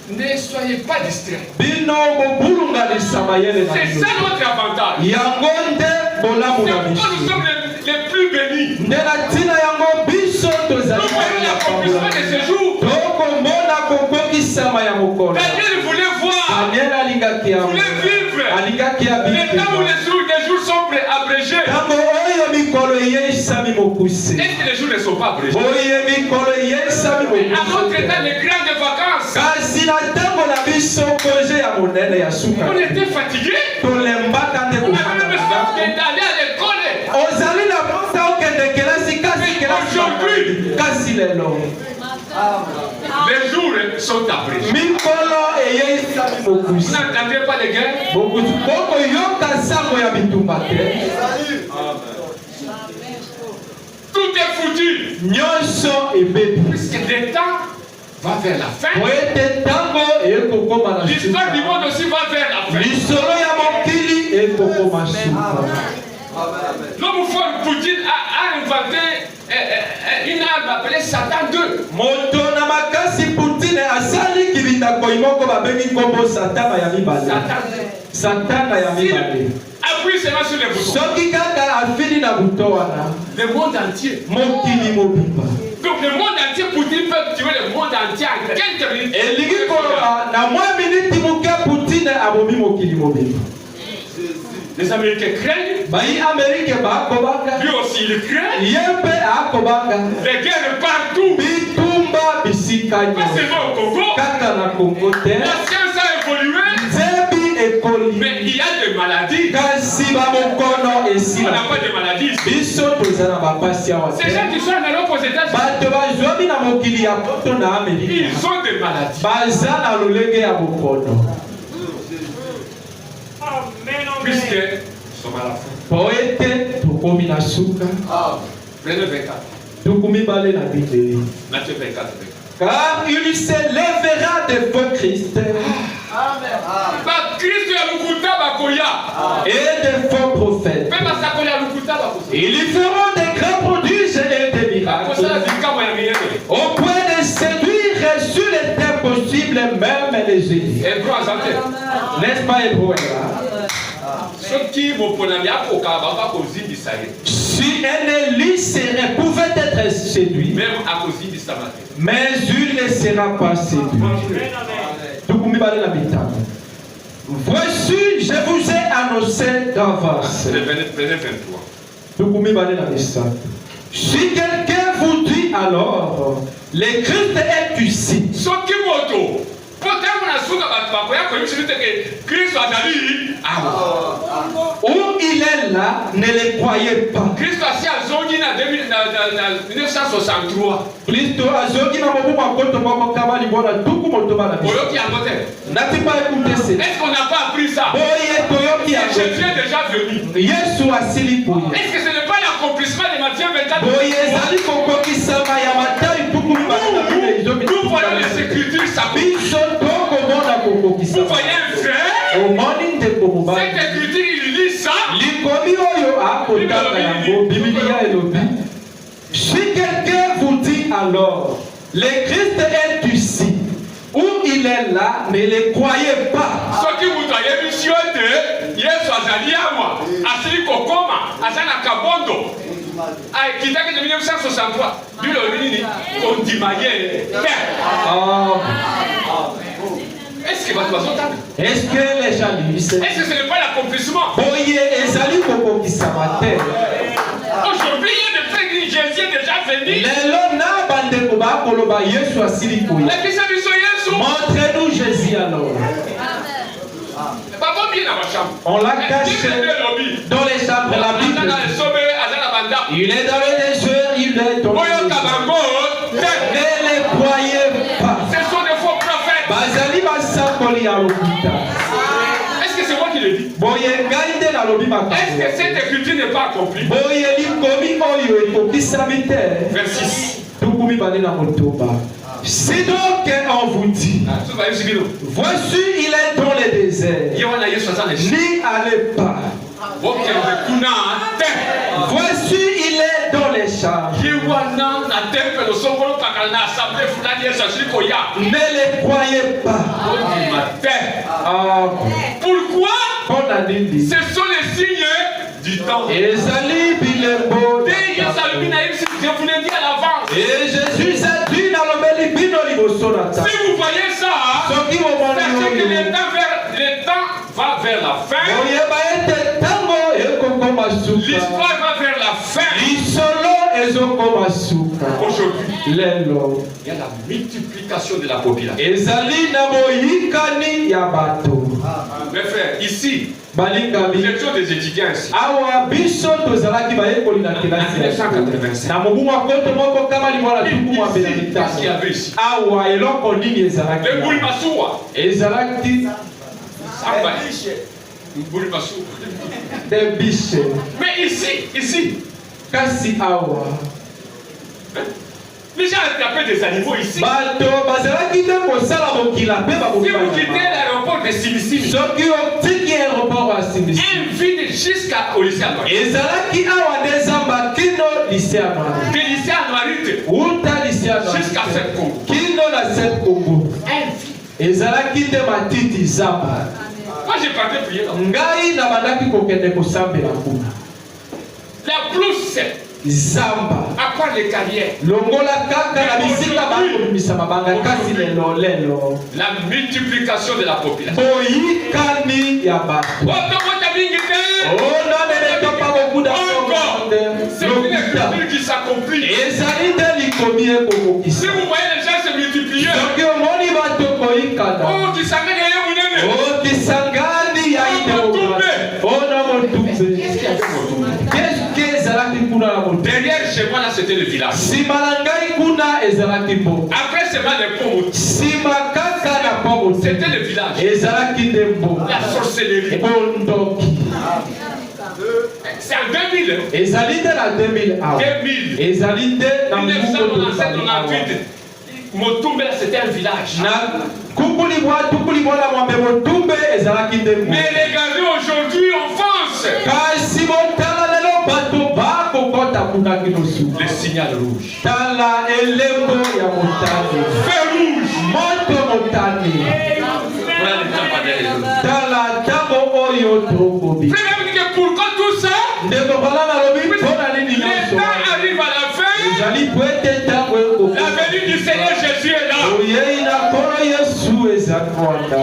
ne soyez pas distraits. Bino bobulunganisa mayele na C'est bino. ça notre avantage. Yango nde bolamu C'est na pourquoi nous biso. sommes les plus bénis. Nde na ntina yango biso Nous tozali voyons l'accomplissement de ce jour. tokomona kokokisama ya mokolo. Daniel voulait voir, Daniel alingaki yango. voulait vivre. Alingaki ya Les temps où biso. les jours sont abrégés. Ntango oyo mikolo eyeisami mokuse. Est-ce que les jours ne sont pas abrégés? Oyo mikolo eyeisami À notre mokuse. temps, les grandes vacances, Kasi na ntango na biso koje ya monene ya suka. on était fatigués. Tolembaka nde On avait même kofanda. d'aller à l'école. Ozali na posa okende kelasi kasi kelasi Aujourd'hui. kasi lelo. Les jours sont abrégés. Mikolo eyeisami Vous mokuse. n'entendez pas les guerres? Boko yoka sango ya bitumba te. Tout est foutu. Nyonso ebebi. Puisque le temps va vers la fin. Po ete ntango ekokoma na L'histoire du suka. monde aussi va vers la fin. Lisolo ya mokili ekokoma suka. L'homme fort Poutine a inventé une arme appelée Satan 2. Moto na makasi Poutine asali kibindako moko babengi nkombo satana ya mibale. Satana ya mibale. Appuie seulement sur les boutons. Soki kaka afili na buto wana. Le monde entier. Mokili mobimba. Donc le monde entier, Poutine peut tuer le monde entier en quelques minutes. Elingi koloba na mwa miniti moke Poutine abomi mokili mobimba. Les Américains craignent. Bayi Amerike bakobaka. Lui aussi il craint. Yempe akobaka. Les guerres partout. Bitumba bisika Pas nyonso. seulement au Congo. Kaka na Congo te. La science a évolué. Nzebi ekoli. Mais il y a des maladies. Kasi bamokono On esila. n'a pas de maladies ici. Biso toza na bapasi awa Ces te. gens qui sont en Europe aux États-Unis, Bato bazwami na mokili ya poto na Amerika. ils ont des maladies. Baza na lolenge ya bokono. Puisque sommes à la fin. Poete tukomi na suka. Prenez 24. Tukumi bale na Bible. Matthieu 24. Car il se lèvera de faux Christ. Et de faux prophètes. Ils feront des grands prodiges et des miracles. Au point de séduire sur les terres possibles même les Égyptiens. N'est-ce pas hébreu là? Si un Élie pouvait être séduit, mais il ne sera pas séduit. Voici, je vous ai annoncé d'avance. Si quelqu'un vous dit alors, le Christ est ici. Où il est là, ne le croyez pas. Christ a zongi na 1963. Christ a zongi na mobu makoto moko kama libona tuku moto bana. Oyoki angote. N'as-tu pas écouté ça? Est-ce qu'on n'a pas appris ça? Jésus est déjà venu. Yesu asili pour. Est-ce que ce n'est pas l'accomplissement de Matthieu 24? Nous voyons les Écritures s'appliquent. Vous voyez un frère? Cette écriture, il lit ça. Si quelqu'un vous dit alors, le Christ est ici, où il est là, ne le croyez pas. Ce qui vous voyez, monsieur, Yesu azali ama, asili kokoma, azana kabondo. Qui date de 1963, lui le nini, on dit maillé. Est-ce que les gens lisent? Est-ce que ce n'est pas l'accomplissement? Aujourd'hui, il y a des frères qui Jésus est déjà venu. Montrez-nous Jésus alors. On l'a caché dans les chambres de la Bible. Il est dans le désert, il est dans le désert. Ne les croyez pas. Ce sont des faux prophètes. Est-ce que c'est moi qui le dis? Est-ce que cette écriture n'est pas accomplie? Vers 6. Si donc on vous dit, voici il est dans le désert, n'y allez pas. Voici il est dans les champs. Ne les croyez pas. Pourquoi? Ce sont les signes du temps. Et Jésus a dit si vous voyez ça, sachez que le temps va vers la fin. L'histoire va vers la fin. Aujourd'hui, il y a la multiplication de la population. Mes frères, ici, nous étions des étudiants ici. En 1985. Qu'est-ce qu'il y avait ici? Le Boulmassoua. Des biches. Mais ici. Kasi awa. Les gens attrapent des animaux ici. Si vous quittez l'aéroport de Simisimi, invite jusqu'au lycée Anouarite. De lycée Anouarite jusqu'à cette Congo. Moi j'ai parti prier la plus Zamba. À part les carrières. La multiplication de la population. C'est une écriture qui s'accomplit. Si vous voyez les gens se multiplier, derrière chez moi là c'était le village. Après c'est mal les pauvres. C'était le village. La sorcellerie. C'est en 2000. ezalite na 2000 awa 2000. ezalite na 1998. Motumbe, c'était un village. na kukulibwa na mwambe motumbe ezalaki nde Mais regardez aujourd'hui en France. kasi botala lelo bato bakokota kuna kinosu Le signal rouge. tala elembo ya motane Feu rouge. moto motane Voilà les campagnes. tala ntango oyo tokobi Frère, vous dites que pourquoi tout ça? ndeko bala nalobi mpona nini Le nyonso temps arrive à la fin. ezali po ete ntango ekokoba La venue du Seigneur Jésus est là. oyei na nkolo yesu ezali wana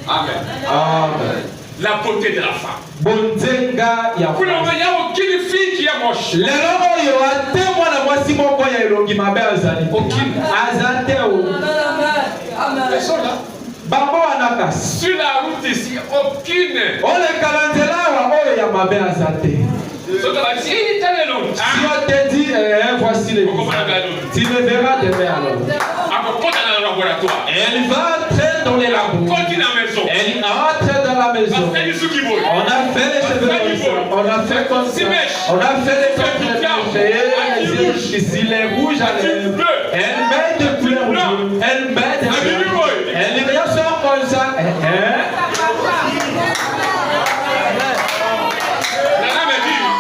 Amen. amen La beauté de la femme. bonzenga ya Vous ne voyez aucune fille qui est moche. lelo oyo ate mwana mwasi moko ya elongi mabe azali aza te o Elles sont là. bango wana kasi Sur la route ici, aucune. oleka na nzela awa oyo ya mabe aza te Si si on te dit voici les tu le verras demain alors elle va entrer dans les labos elle entre dans la maison on a fait les cheveux comme ça on a fait comme ça on a fait les cheveux ici les rouges elle met de couleur rouge elle met de elle vient sort comme ça le frère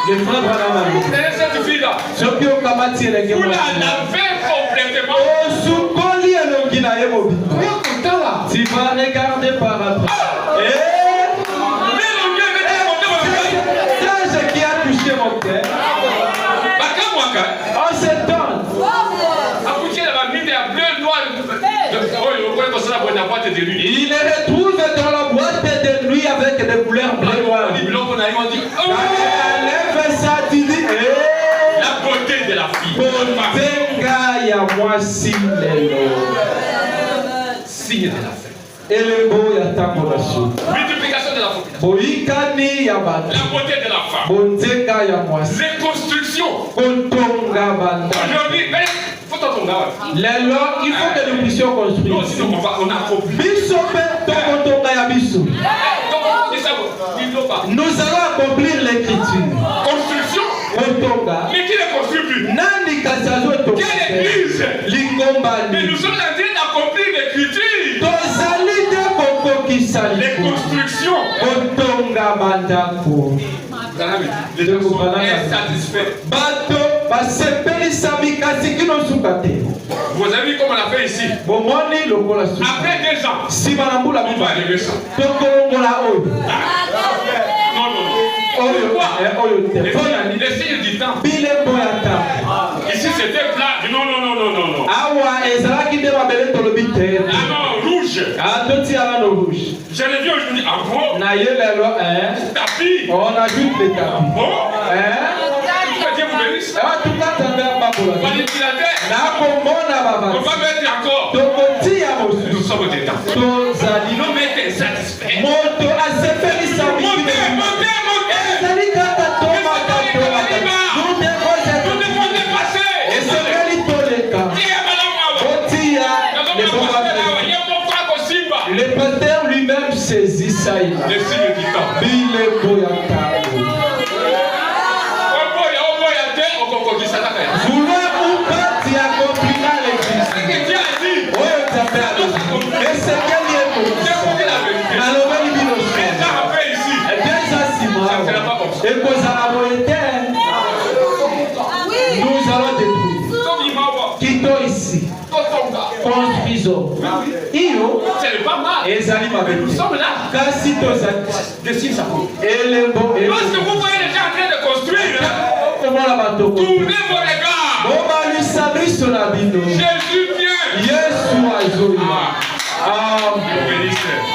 Branham cette fille-là, ce qui ont kamati les vous la lavez complètement. osukoli elongi na ye mobimba tu vas regarder par après c'est ce qui a touché mon cœur on s'étonne il les retrouve dans la boîte de nuit avec des couleurs bleu noir enlève ça tu dis la beauté de la fille. bonzenga ya mwasi lelo Signe de la fête. elembo ya ntango na suka Multiplication de la population. boyikani ya bato La beauté de la femme. bonzenga ya mwasi Reconstruction. kotonga banda Aujourd'hui, faut t'entendre. lelo il faut que nous puissions Nous construire aussi, on a accompli. biso mpe tokotonga ya biso nous allons accomplir l'écriture Construction. kotonga Mais qui ne construit plus? nani kasi azotonga Quelle église? Mais lingombani nous sommes en train d'accomplir l'écriture. tozali te kokokisa Les constructions. kotonga bandako Les gens sont insatisfaits. bato basepelisami kasi kino suka te Vous avez vu comment on a fait ici? bomoni lokola suka Après 2 ans, nsima na mbula on va arriver ça. tokolongola oyo Non, non, non. oyo te Les signes du temps. bilembo ya ntango Ici c'était plat. Non, non, non, non, non, non. awa ezalaki nde mabele tolobi te Ah non, rouge. totiala no rouge Je l'ai vu aujourd'hui. Ah bon? na ye lelo Tapis. on ajoute le tapis Bon? Que Dieu vous bénisse. tukatambe babola Manipulateur. nakomona On babati va mettre encore. tokotia mosusu Nous sommes dedans. tozali L'homme était insatisfait. moto asepelisami Montez, montez, montez. ezali kaka tomaka Nous devons dépasser. esengeli toleka Tiens, madame Awa. otia Il y a mon frère au Simba. le pater lui-même saisit ça Les signes du temps. bilembo ya ntango vouloir ou pas tu accompliras l'église oyo nzambe esengeli alobeli bino eza nsima ekozala boye te nous allons détruire kito ici construisons iyo ezali mabe kasi tozali elembo Lorsque vous voyez les gens en train de construire, komona bato tournez vos regards. bobalisa miso na bino Jésus vient. yesu azoya Bénissez.